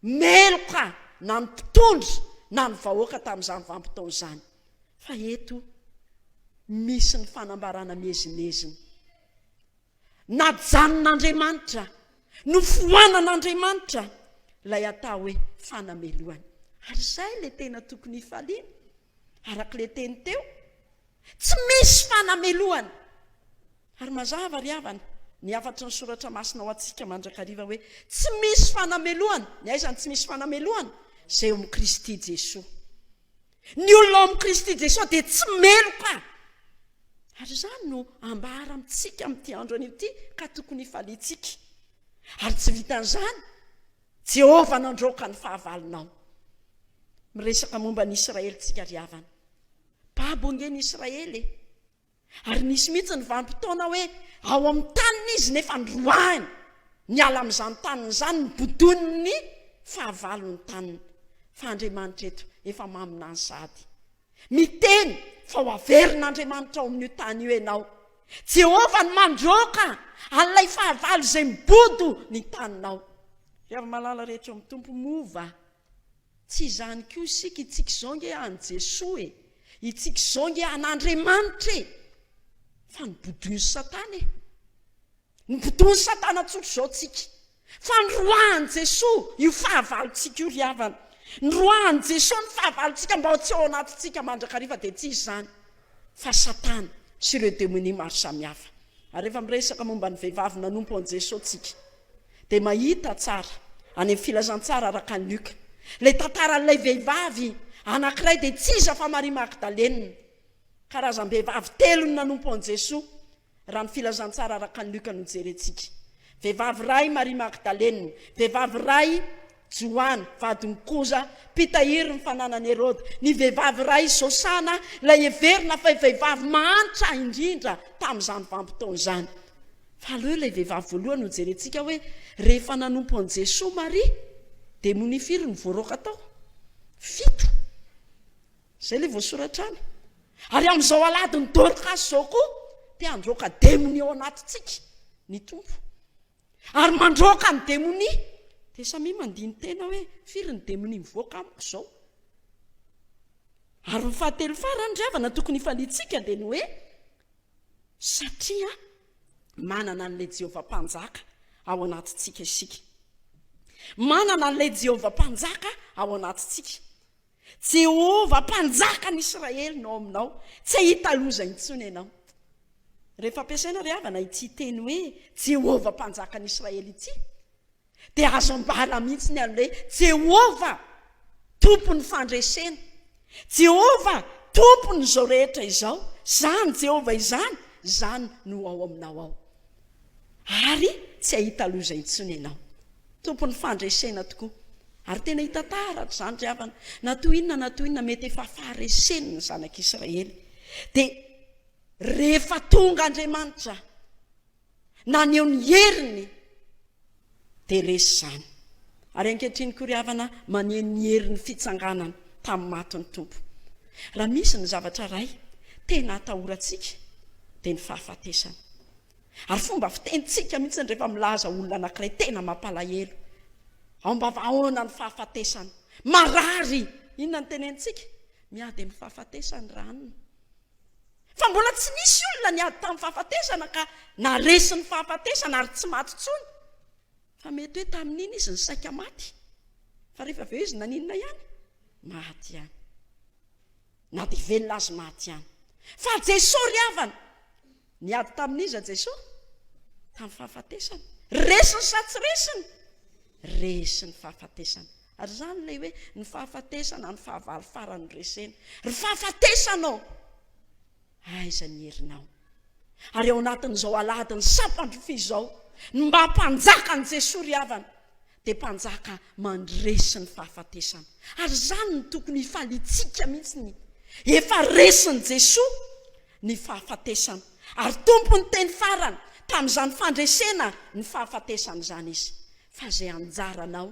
Meloka na ny mpitondra na ny vahoaka tamin'izany vanim-potoana izany. Fa eto misy ny fanambarana miezinezina. Najanon'Andriamanitra, nofoanan'Andriamanitra lay atao hoe fanameloana. Ary izay le tena tokony hifaliana arak'le teny teo, tsy misy fanameloana. Ary mazava ry havana ny afatry ny soratra masina ho antsika mandrakariva hoe tsy misy fanameloana. Ny aizany tsy misy fanameloana? Zay eo amin'ny Kristy Jesosy. Ny olona ao amin'ny Kristy Jesosy dia tsy meloka. Ary izany no ambara amintsika amin'ity andro an'ity ka tokony hifaliantsika. Ary tsy vitan'izany, Jehovah nandroaka ny fahavalonao. Miresaka momba ny Israely tsika ry havana. Pahabongeny Israely. Ary nisy mihitsy ny vanim-potoana hoe ao amin'ny taniny izy nefa ndroahany. Niala amin'izany taniny izany nibodony ny fahavalon'ny taniny. Fa Andriamanitra eto efa mamina ny sady. Miteny fa ho averin'Andriamanitra ao amin'io tany io ianao. Jehovah ny mandroaka an'ilay fahavalo izay mibodo ny taninao. Rehefa malala rehetra eo amin'ny tompo mova. Tsy izany koa isika itsika izao nge an' Jesosy e. Itsika izao nge an'Andriamanitra e. Fa nibodony Satana e. Nibodony Satana tsotra izao tsika. Fa ndroahany Jesosy io fahavalontsika io ry havana. Ndroahany Jesosy ny fahavalontsika mba tsy ao anatintsika mandrakariva dia tsy izany. Fa Satana sy ireo démonie maro samihafa. Ary rehefa miresaka momba ny vehivavy nanompo an' Jesosy tsika dia mahita tsara any amin'ny filazantsara araka ny Luka. Ilay tantaran'ilay vehivavy anankiray dia tsy iza fa Maria Magdalena. Karazam-behivavy 3 ny nanompo an' Jesosy raha ny filazantsara araka ny Luka no jerentsika. Vehivavy ray Maria Magdalena, vehivavy ray Joana vadiny koza pitahiry ny fananany Herode, ny vehivavy ray Josana ilay heverina fa vehivavy mahantra indrindra tamin'izany vanim-potoana izany. Fa aleo ilay vehivavy voalohany no jerentsika hoe rehefa nanompo an' Jesosy Maria dia monifiry ny voaroaka tao 7. Zay le voasoratra any. Ary amin'izao aladiny Dorcas izao koa dia androaka démonie ao anatintsika ny tompo. Ary mandroaka ny démonie dia samy mandiny tena hoe firy ny démonie mivoaka amiko izao. Ary ny fahatelo farany ry havana tokony hifaliantsika dia ny hoe satria manana an'ilay Jehovah mpanjaka ao anatintsika isika. Manana an'ilay Jehovah mpanjaka ao anatintsika. Jehovah mpanjaka ny Israely no aminao. Tsy hita loza intsony ianao. Rehefa ampiasaina ry havana ity teny hoe Jehovah mpanjaka ny Israely ity dia azo ambara mihitsy ny an'ilay Jehovah tompony fandresena. Jehovah tompony izao rehetra izao. Zany Jehovah izany, zany no ao aminao ao. Ary tsy ahita loza intsony ianao. Tompony fandresena tokoa. Ary tena hita taratra izany ry havana. Na toy inona mety efa fahareseny ny zanak'Israely. Dia rehefa tonga Andriamanitra naneo ny heriny dia resy izany. Ary ankehitriny koa ry havana maneho ny herin'ny fitsanganana tamin'ny matin'ny tompo. Raha misy ny zavatra ray tena atahorantsika dia ny fahafatesana. Ary fomba fitentsika mihitsy rehefa milaza olona anankiray tena mampalahelo. Ao mba vahoana ny fahafatesana. Marary, inona ny tenentsika? Miady amin'ny fahafatesana ranony. Fa mbola tsy nisy olona niady tamin'ny fahafatesana ka naresy ny fahafatesana ary tsy maty tsony. Fa mety hoe tamin'iny izy ny saika maty. Fa rehefa aveo izy naninona ihany? Maty ihany. Na dia velona azy maty ihany. Fa Jesosy ry havana niady tamin'iza Jesosy? Tamin'ny fahafatesana. Resiny sa tsy resiny? Resy ny fahafatesana. Ary izany ilay hoe ny fahafatesana ny fahavalo farany resena. Ry fahafatesanao aiza ny herinao. Ary ao anatin'izao aladiny sapandrofi izao ny mba mpanjaka ny Jesosy ry havana dia mpanjaka mandresy ny fahafatesana. Ary izany ny tokony hifalitsika mihitsy efa resiny Jesosy ny fahafatesana. Ary tompony teny farany tamin'izany fandresena ny fahafatesana izany izy. Fa izay anjaranao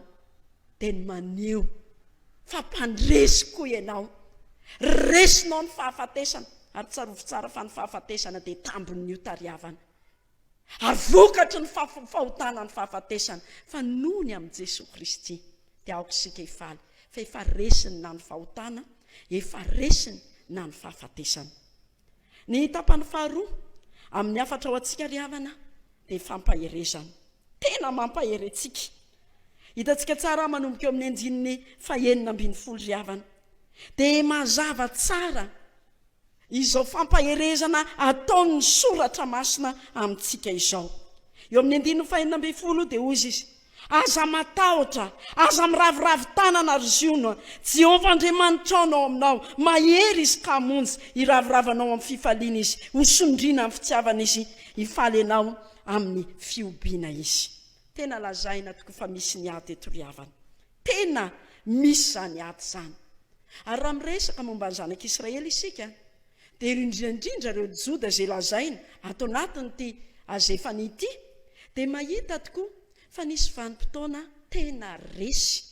dia ny maneho fa mpandresy koa ianao. Resinao ny fahafatesana. Ary tsarovy tsara fa ny fahafatesana dia tambon'ny io tariavana. Ary vokatry ny fahotana ny fahafatesana. Fa noho ny amin'i Jesosy Kristy dia aoka isika hifaly. Fa efa resiny na ny fahotana, efa resiny na ny fahafatesana. Ny tapany faharoa amin'ny afatra ao antsika ry havana dia fampaherezana. Tena mampaherentsika. Hitantsika tsara manomboka eo amin'ny andininy 9 ry havana. Dia mazava tsara izao fampaherezana ataon'ny soratra masina amintsika izao. Eo amin'ny andininy 9 dia hozy izy: aza matahotra, aza miraviravy tanana ry ziona, Jehovah Andriamanitra ao aminao, mahery izy ka hamonjy, hiraviravanao amin'ny fifaliana izy, hosondriana amin'ny fitiavana izy, hifaly anao amin'ny fiobiana izy. Tena lazaina toko fa misy ny ady eto ry havana. Tena misy zany ady zany. Ary raha miresaka momba ny zanak'Israely isika, dia indrindra ireo Joda izay lazaina ato anatin'ity azefana ity, dia mahita tokoa fa nisy vanim-potoana tena resy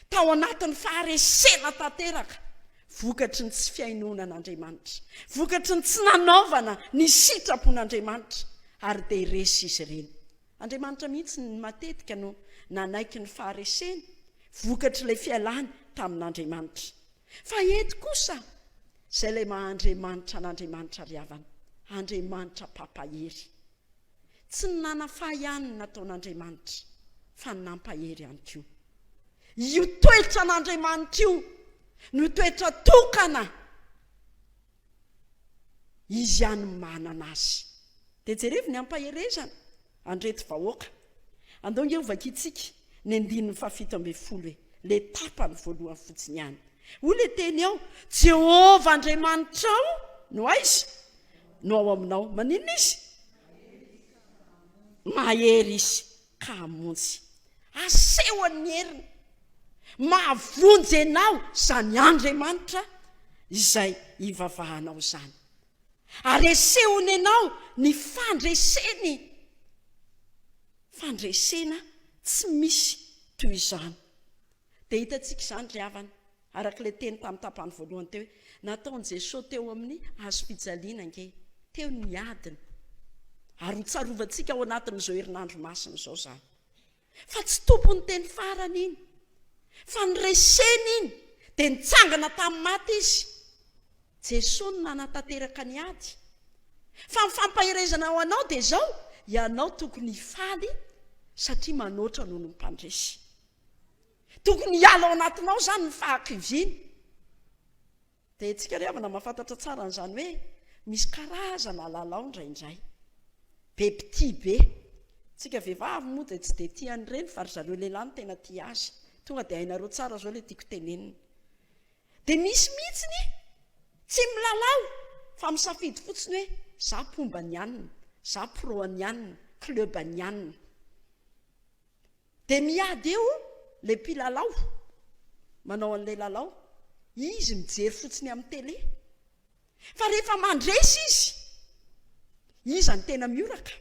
tao anatin'ny faharesena tanteraka, vokatry ny tsy fiainonan'Andriamanitra, vokatry ny tsy nanaovana ny sitrapon'Andriamanitra, ary dia resy izy ireny. Andriamanitra mihitsy ny matetika no nanaiky ny faharesena, vokatry ilay fialany tamin'Andriamanitra. Fa eto kosa izay ilay maha-Andriamanitra n'Andriamanitra ry havana, Andriamanitra pampahery. Tsy nana fahianina nataon'Andriamanitra, fa nampahery ihany koa. Io toetra n'Andriamanitra io no toetra tokana izy ihany manana azy. Dia jerevy ny ampaherezana andreto vahoaka. Andao nge ovakitsika ny andininy 17 le tapany voalohany fotsiny ihany. Hoy le teny ao: Jehovah Andriamanitra ao no aiza no ao aminao. Maninona izy? Mahery izy ka hamonjy, asehony heriny, mahavonjy anao zany Andriamanitra izay hivavahanao zany, ary asehony anao ny fandresena tsy misy toy izany. Dia hitantsika izany ry havana, arak'ilay teny tamin'ny tapany voalohany teo hoe nataon'i Jesosy teo amin'ny hazo fijaliana nge, teo ny adiny, ary hitsarovantsika ao anatin'izao herinandro masina izao zany. Fa tsy tompony teny farany iny, fa nyresena iny dia nitsangana tamin'ny maty izy. Jesosy nanatanteraka ny ady. Fa ny fampaherezana ao anao dia izao: ianao tokony hifaly satria manoatra noho ny mpandresy. Tokony hiala ao anatinao zany ny fahakiviana. Dia tsika ry havana mahafantatra tsara n'izany hoe misy karazana lalao indraindray, be piti be. Tsika vehivavy moa dia tsy dia tia an'ireny, fa ry zareo lehilahy no tena tia azy. Tonga dia hainareo tsara zao le tiako tenenina. Dia misy mihitsiny tsy milalao, fa misafidy fotsiny hoe za pomba ny anina, za pro ny anina, club ny anina. Dia miady eo le mpilalao, manao an'ilay lalao, izy mijery fotsiny amin'ny télé. Fa rehefa mandresy izy ny tena mioraka.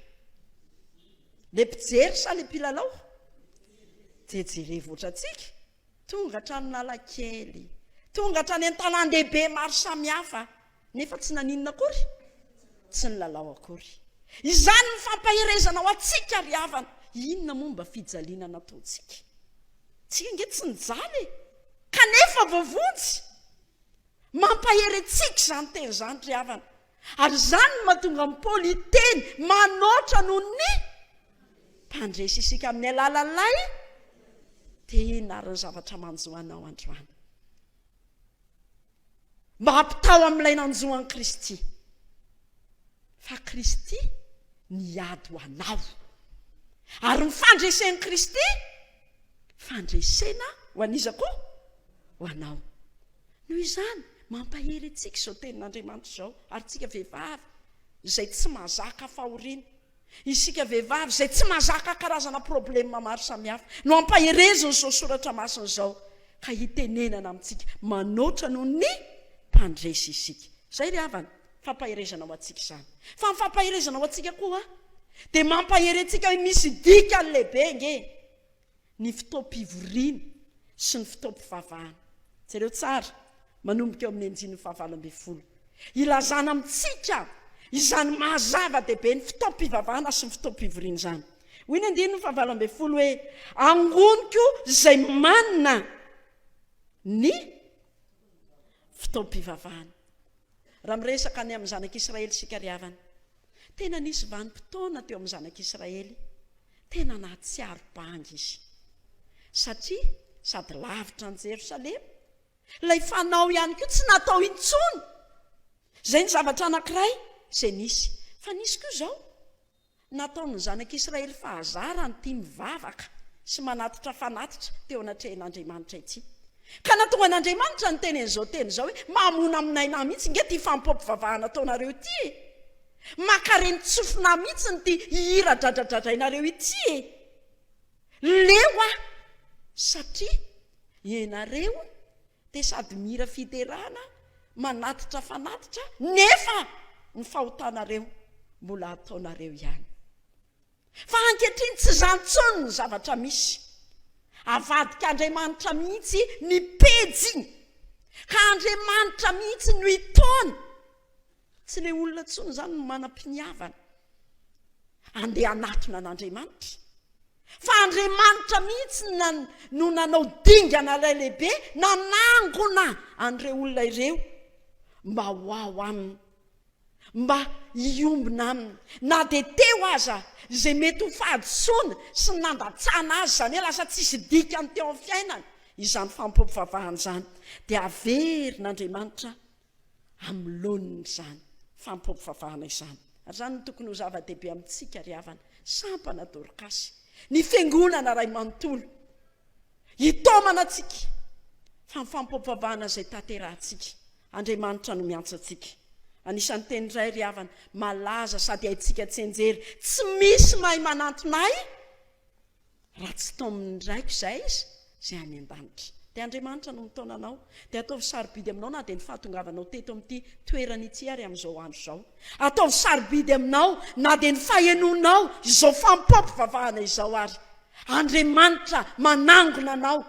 Le mpijery sa le mpilalao? Jerevo ohatratsika, tonga hatrany Analakely, tonga hatrany an-tanan-dehibe maro samihafa, nefa tsy naninona akory, tsy nilalao akory. Izany ny fampaherezana ho atsika ry havana. Inona momba fijaliana nataontsika? Tsika nge tsy nijaly, kanefa voavonjy. Mampahery antsika izany teny izany ry havana. Ary izany no mahatonga amin'ny Paoly teny manoatra noho ny mpandresy isika amin'ny alalan'ilay tena ary ny zavatra manjoanao androany, mba hampitao amin'ilay nanjoan'i Kristy. Fa Kristy niady ho anao, ary ny fandresen'i Kristy fandresena ho an'iza koa? Ho anao. Noho izany mampahery antsika izao tenin'Andriamanitra izao. Ary tsika vehivavy izay tsy mahazaka fahoriana, isika vehivavy izay tsy mahazaka karazana problema maro samihafa, no ampahereziny izao soratra masina izao, ka hitenenana amintsika manoatra noho ny mpandresy isika. Zay ry havana, fampaherezana ho atsika izany. Fa ny fampaherezana ho atsika koa dia mampahery antsika hoe misy dikany lehibe nge, ny fitoam-pivoriana sy ny fitoam-pivavahana. Jereo tsara manomboka eo amin'ny andininy 19. Ilazana amintsika izany mahazava dehibe ny fitoam-pivavahana sy ny fitoam-pivoriana izany. Hoy ny andininy 19 hoe angoniko izay manana ny fitoam-pivavahana. Raha miresaka ny amin'ny zanak'Israely sika ry havana, tena nisy vanim-potoana teo amin'ny zanak'Israely, tena nahatsiaro-banga izy. satria sady lavitra ny Jerosalema. Ilay fanao ihany koa tsy natao intsony. Zay ny zavatra anankiray izay nisy. Fa nisy koa izao nataony zanak'Israely fahazara ny tia mivavaka sy manatitra fanatitra teo anatrehan'Andriamanitra ity. Ka natonga an'Andriamanitra ny teny an'izao teny izao hoe mamona aminaina mihitsy nge ty fampoampivavahana ataonareo ity. Makareny tsofina mihitsy ny ty hira dradradradrainareo ity. Leo satria ianareo dia sady mira fiterana manatitra fanatitra nefa ny fahotanareo mbola ataonareo ihany. Fa ankehitriny tsy zantsony ny zavatra misy. Avadika Andriamanitra mihitsy ny pejy, ka Andriamanitra mihitsy no itaony. Tsy le olona tsony zany no manam-piniavana andeha anatona an'Andriamanitra. Fa Andriamanitra mihitsy no nanao dingana ilay lehibe nanangona an'ireo olona ireo mba ho ao aminy, mba hiombona aminy. Na dia teo aza izay mety ho fahadisoana sy nandatsana azy zany hoe lasa tsisy dikany teo amin'ny fiainana izany fampoampivavahana zany, dia averin'Andriamanitra amin'ny loniny zany fampoampivavahana izany. Ary zany no tokony ho zava-dehibe amintsika ry havana, sampana dorikasy, ny fiangonana ray manontolo hitomana antsika fa ny fampoampivavahana izay tanterahantsika. Andriamanitra no miantso antsika. Anisan'ny teny iray ry havana malaza sady haitsika tsenjery, tsy misy mahay manantonay raha tsy tao amin'ny raiko izay izy izay any an-danitra. Dia Andriamanitra no mitaona anao, dia ataovy sarobidy aminao na dia ny fahatongavanao teto amin'ity toerana ity ary amin'izao andro izao. Ataovy sarobidy aminao na dia ny fahenonao izao fampoampivavahana izao ary. Andriamanitra manangona anao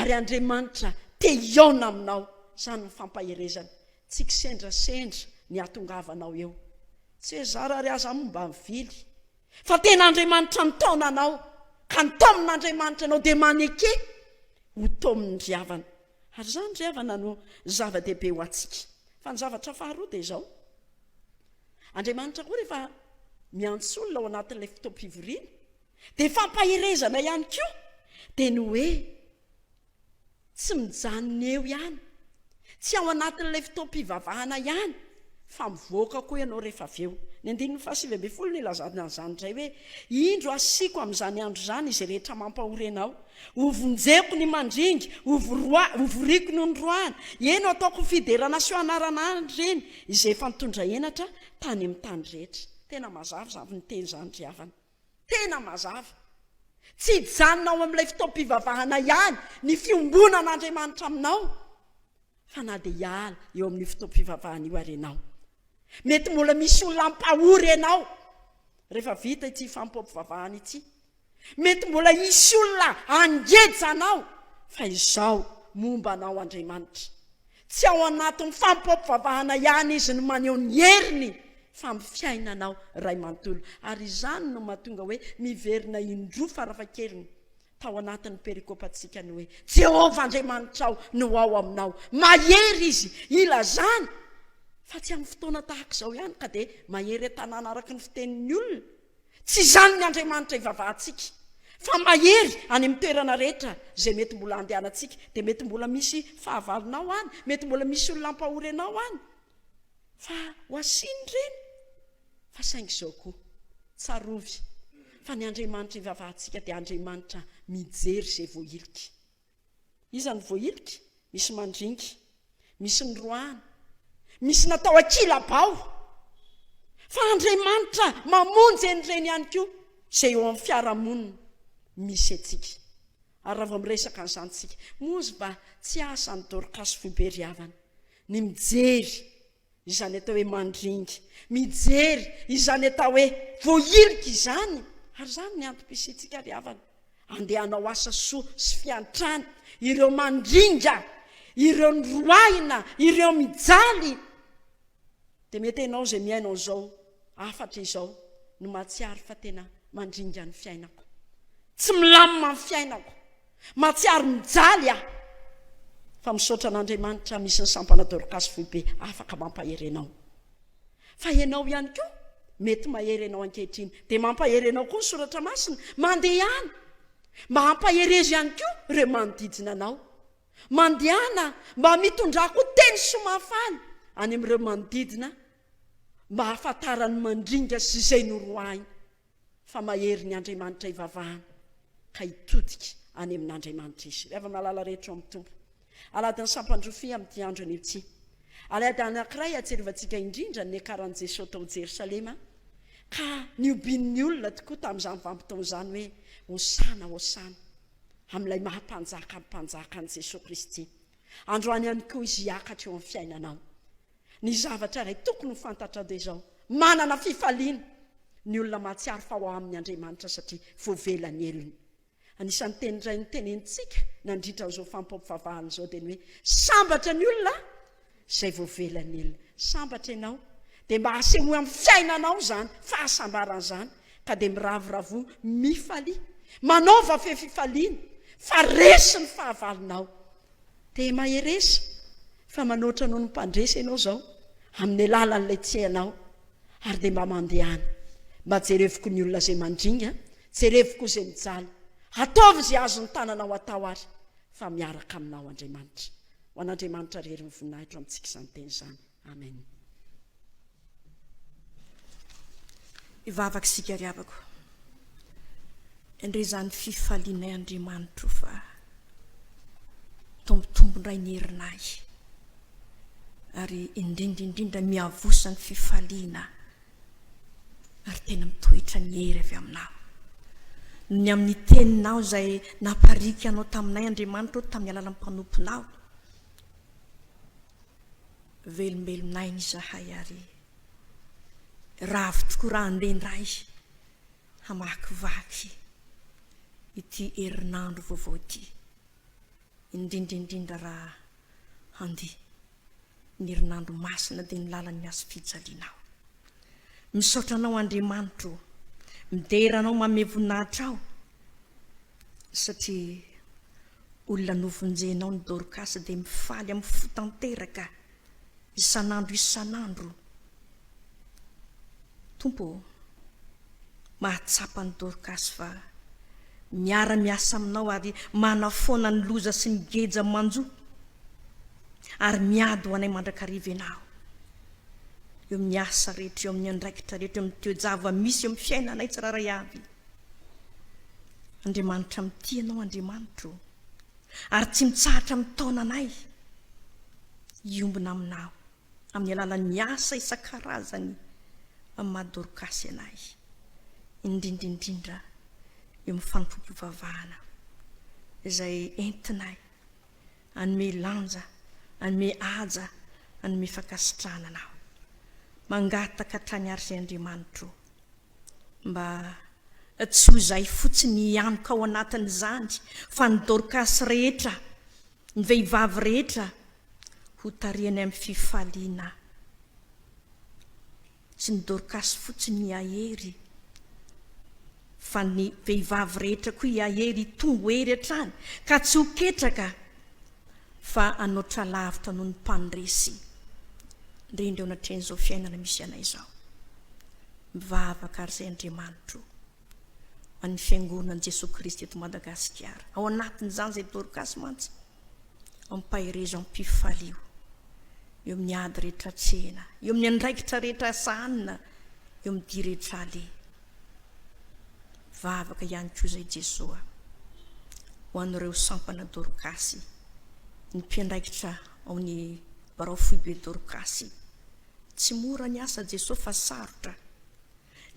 ary Andriamanitra te hiaona aminao. Zany ny fampaherezana. Tsy kisendrasendra ny atongavanao eo. Tsy hoe zara ary aza mba mivily. Fa tena Andriamanitra nitaona anao, ka nitaomin'Andriamanitra anao dia maneke ho taominy ry havana. Ary zany ry havana no zava-dehibe ho antsika. Fa ny zavatra faharoa dia izao. Andriamanitra koa rehefa miantso olona ao anatin'ilay fotoam-pivoriana dia fampaherezana ihany koa dia ny hoe tsy mijanona eo ihany, tsy ao anatin'ilay fotoam-pivavahana ihany, fa mivoaka koa ianao rehefa avy eo. Ny 9:20 ny ilazana an'izany indray hoe indro asiako amin'izany andro izany izay rehetra mampahory anao, hovonjeko ny mandringy, hovoriko no ny roana, eno ataoko fiderana sy anarana reny izay efa nitondra henatra tany amin'ny tany rehetra. Tena mazava zavy ny teny zany ry havana. Tena mazava. Tsy hijanona ao amin'ilay fotoam-pivavahana ihany ny fiombonan'Andriamanitra aminao, fa na dia hiala eo amin'ny fotoam-pivavahana io ary ianao. Mety mbola misy olona ampahory ianao rehefa vita ity fampoampivavahana ity. Mety mbola misy olona angeja anao, fa izao momba anao Andriamanitra. Tsy ao anatin'ny fampoampivavahana ihany izy no maneho ny heriny fa amin'ny fiainanao ray manontolo. Ary izany no mahatonga hoe miverina indroa farafakeliny tao anatin'ny perikopantsika ny hoe Jehovah Andriamanitra ao no ao aminao. Mahery izy ilazany, fa tsy amin'ny fotoana tahaka izao ihany ka dia mahery tanàna araka ny fitenin'ny olona. Tsy izany ny Andriamanitra ivavahantsika, fa mahery any amin'ny toerana rehetra izay mety mbola andehanantsika. Dia mety mbola misy fahavalonao any, mety mbola misy olona ampahory anao any, fa ho asiny ireny. Fa saingy izao koa tsarovy fa ny Andriamanitra ivavahantsika dia Andriamanitra mijery izay voahilika. Iza ny voahilika? Misy mandringy, misy ny roana, misy natao akila-bao. Fa Andriamanitra mamonjy an'ireny ihany koa izay eo amin'ny fiarahamonina misy atsika. Ary raha vao miresaka an'izany tsika, mozy mba tsy asa ny dorikasy foibe ry havana ny mijery izany atao hoe mandringy, mijery izany atao hoe voahilika izany. Ary zany ny antom-pisitsika ry havana, andehanao asa soa sy fiantrana, ireo mandringa, ireo nyroaina, ireo mijaly. Dia mety ianao izay miainao izao afatra izao no mahatsiaro fa tena mandringa ny fiainako, tsy milamina ny fiainako, mahatsiaro mijaly aho. Fa misaotra an'Andriamanitra misy ny sampana dorikasy foibe afaka mampahery anao. Fa ianao ihany koa mety mahery anao ankehitriny, dia mampahery anao koa ny soratra masina mandeha ihany. mba hampaherezy ihany koa ireo manodidina anao, mandehana mba mitondrako teny somafaly any amin'ireo manodidina mba hahafantarany mandringa sy izay noroainy fa mahery ny Andriamanitra ivavahana ka hitodika any amin'Andriamanitra izy. Rehefa malala rehetra amin'ny tompo aladiny sampandrofia amin'ity andro anio ity, alady anankiray atserivantsika indrindra ny akaran'i Jesosy tao Jerosalema, ka niobin'ny olona tokoa tamin'izany vanim-potoana izany hoe hosana hosana amin'ilay mahampanjaka mpanjaka an'i Jesosy Kristy. Androany ihany koa izy hiakatra eo amin'ny fiainanao. Ny zavatra iray tokony ho fantatra dia izao, manana fifaliana ny olona mahatsiaro fa ho amin'ny Andriamanitra satria voavelany elony. Anisan'ny teny iray ny tenentsika nandritra izao fanompoampivavahana izao dia ny hoe sambatra ny olona izay voavelany elona. Sambatra ianao dia mba hasehoa amin'ny fiainanao izany fahasambaran'izany ka dia miravoravo mifalia, manaova fifaliana fa resy ny fahavalonao. Te maheresa fa manoatra noho ny mpandresy ianao izao amin'ny alalan'ilay tsehanao, ary dia mba mandehana mba jerevoko ny olona izay mandringa, jerevoko izay mijaly, ataovy izay azo ny tananao atao ary fa miaraka aminao Andriamanitra. Ho an'Andriamanitra rery ny voninahitra amintsika izany teny izany. Amen. Ivavaka isika ry havako, indray izany fifalianay Andriamanitra fa tombotombondray ny herinay, ary indrindra miavosany fifaliana ary tena mitoetra ny hery avy aminao. Ny amin'ny teninao izay naparika anao taminay Andriamanitra tamin'ny alalan'ny mpanomponao, velombelonay ny zahay ary ravo tokoa raha andendray hamakivaky ity herinandro vaovao ity, indrindra raha handeha ny herinandro masina dia ny lalan'ny azo fijalianao. Misaotra anao Andriamanitra, mideranao manome voninahitra ao, satria olona novonjenao ny Dorcas dia mifaly amin'ny fo tanteraka isan'andro. Tompo, mahatsapa ny Dorcas fa miara-miasa aminao ary manafoana ny loza sy ny geja manjo, ary miady ho anay mandrakariva ianao eo amin'ny asa rehetra, eo amin'ny andraikitra rehetra, eo amin'ny toejava misy eo amin'ny fiainanay tsiraray avy. Andriamanitra mity ianao Andriamanitra, ary tsy mitsahatra amin'ny taonanay iombona aminao amin'ny alalan'ny asa isan-karazany amin'ny maha-Dorcas anay, indrindra eo amin'ny fanompoampivavahana izay entinay anome lanja, anome haja, anome fakasitrahana anao. Mangataka hatrany ary izay Andriamanitra, mba tsy ho izay fotsiny hianoka ao anatin'izany fa ny Dorcas rehetra, ny vehivavy rehetra ho tarihany amin'ny fifaliana, tsy ny Dorcas fotsiny hiahery fa ny vehivavy rehetra koa hiahery tongo hery hatrany ka tsy ho ketraka fa anoatra lavitra noho ny mpandresy. Indrindra eo anatrehan'izao fiainana misy anay izao, mivavaka ary izay Andriamanitra amin'ny fiangonan'i Jesosy Kristy eto Madagasikara, ao anatin'izany izay Dorcas mantsy ampaherezo amin'ny mpifalio, eo amin'ny ady rehetra tsena, eo amin'ny andraikitra rehetra sanina, eo amin'ny dia rehetra ale. Vavaka ihany koa izay Jesosy ho an'ireo sampana Dorcas, ny mpiandraikitra ao ny barao foibe Dorcas. Tsy mora ny asa Jesosy fa sarotra.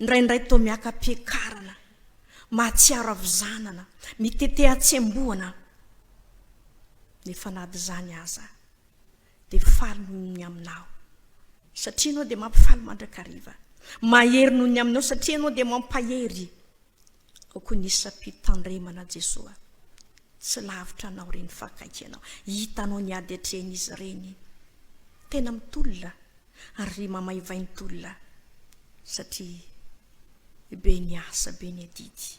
Indraindray tao miaka-piakarana, mahatsiaro avizanana, mitete atsemboana, nefa nady izany aza dia faly noho ny aminao, satria anao dia mampifaly mandrakariva. Mahery noho ny aminao satria anao dia mampahery. Ao koa ny isam-pitandremana Jesosy, tsy lavitra anao reny fakaiky anao, hitanao ny ady atrehan'izy reny, tena mitolona ary mamaivay ny tolona, satria be ny asa, be ny adidy,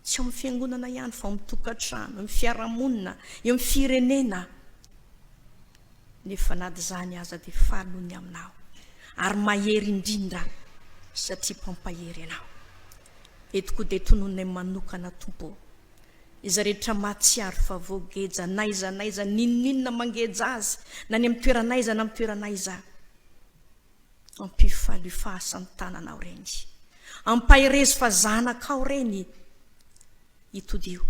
tsy ao amin'ny fiangonana ihany fa ao amin'ny tokantrano, amin'ny fiarahamonina, eo amin'ny firenena, nefa nady izany aza dia faly noho ny aminao ary mahery indrindra satria mpampahery anao. Eto koa dia tononay manokana Tompo iza rehetra matsiary fa voageja naizanaiza ninninona mangeja azy na ny amin'ny toeranaiza na amin'ny toeranaiza ampifaly fahasany tananao reny ampahirezy fa zanakao reny itodio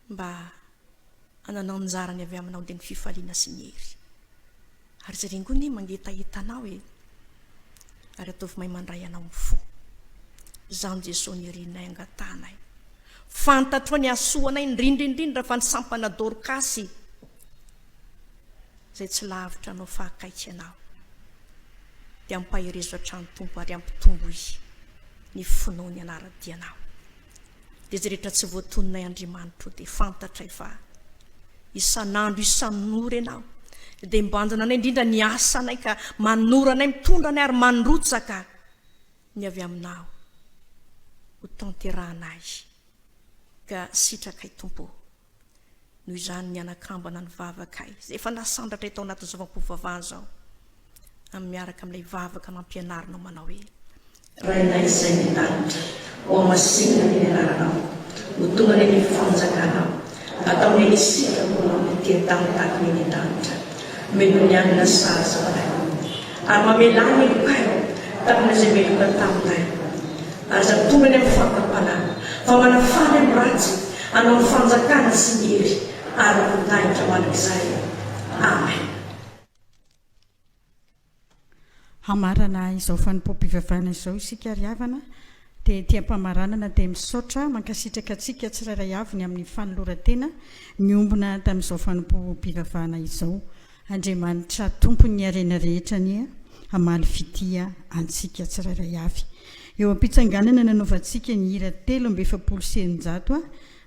mba ananao njarany avy aminao dia ny fifaliana sy ny hery ary zay rengony mangetahitanao ary ataovy mahay mandray anao mifo zany Jesosy ny rinay angatanay fantatro ny asoanay indrindraindrindra fa ny sampana dorkasy zay tsy lavitra anao fahakaiky anao dia ampahirezo hatrany tompo ary ampitombo ny fonao ny anara-dianao dia zay rehetra tsy voatononay Andriamanitro dia fantatray fa isan'andro isan'ora ianao dia mbanjana anay indrindra ny asanay ka manora anay mitondra anay ary mandrotsaka ny avy aminao ho tanterahanay ka sitrakay tompo noho izany ny anakambana ny vavakay zay efa nasandratra tao anaty zava-pivavahana zao amin'ny miaraka amin'ilay vavaka mampianarinao manao hoe rainay izay midanitra ao amasinina ny anaranao ho tonga ny fanjakanao ataonay ny sitraponao ny tian-tany tahaka ny danitra meno ny anina sazy anay ary mamelany elokay takana izay meloka taminay ary za tonga ny amin'ny fampam-panahy fa manafaly amin'ny ratsy anao ny fanjakana sy ny hery ary voninahitra mandrakizay amen. Hamarana izao fanompoampivavahana izao isika ry havana dia tiam-pamaranana dia misaotra mankasitraka antsika tsirairay avy ny amin'ny fanolorantena niombona tamin'izao fanompoampivavahana izao. Andriamanitra tompony arena rehetra ny hamaly fitia antsika tsirairay avy. Eo am-pitsanganana nanaovantsika ny hira 7:700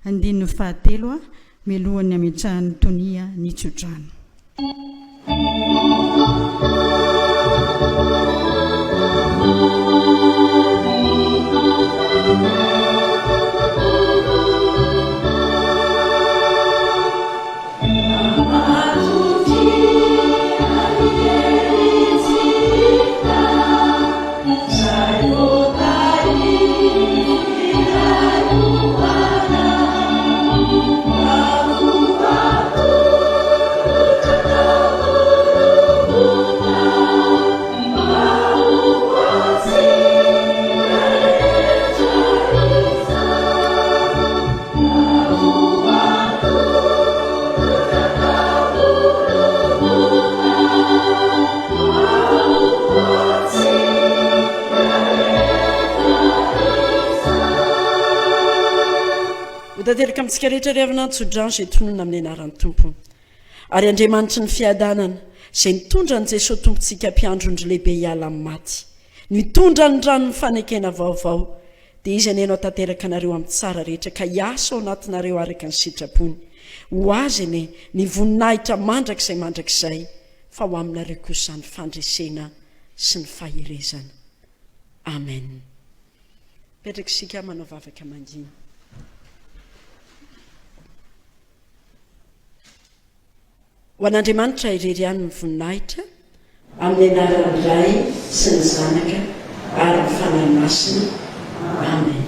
andininy fahatelo melohan'ny ametrahan'ny tonia ny tsodrano. Tateraka amintsika rehetra ry havana tsodrano izay tonona amin'ny anaran'ny tompo ary Andriamanitry ny fiadanana izay nitondra ny Jesosy tompontsika mpiandrondro lehibe hiala amin'ny maty nitondra ny rano ny fanekena vaovao dia izy anenao tanteraka anareo amin'ny tsara rehetra ka hiasa ao anatinareo araka ny sitrapony ho azy ane ny voninahitra mandrakizay fa ho aminareo kosa ny fandresena sy ny fahirezana amen. Petraka isika manao vavaka mangina. Ho an'Andriamanitra irery ihany ny voninahitra amin'ny anaran'ny Ray sy ny Zanaka ary ny fanahy masina amen.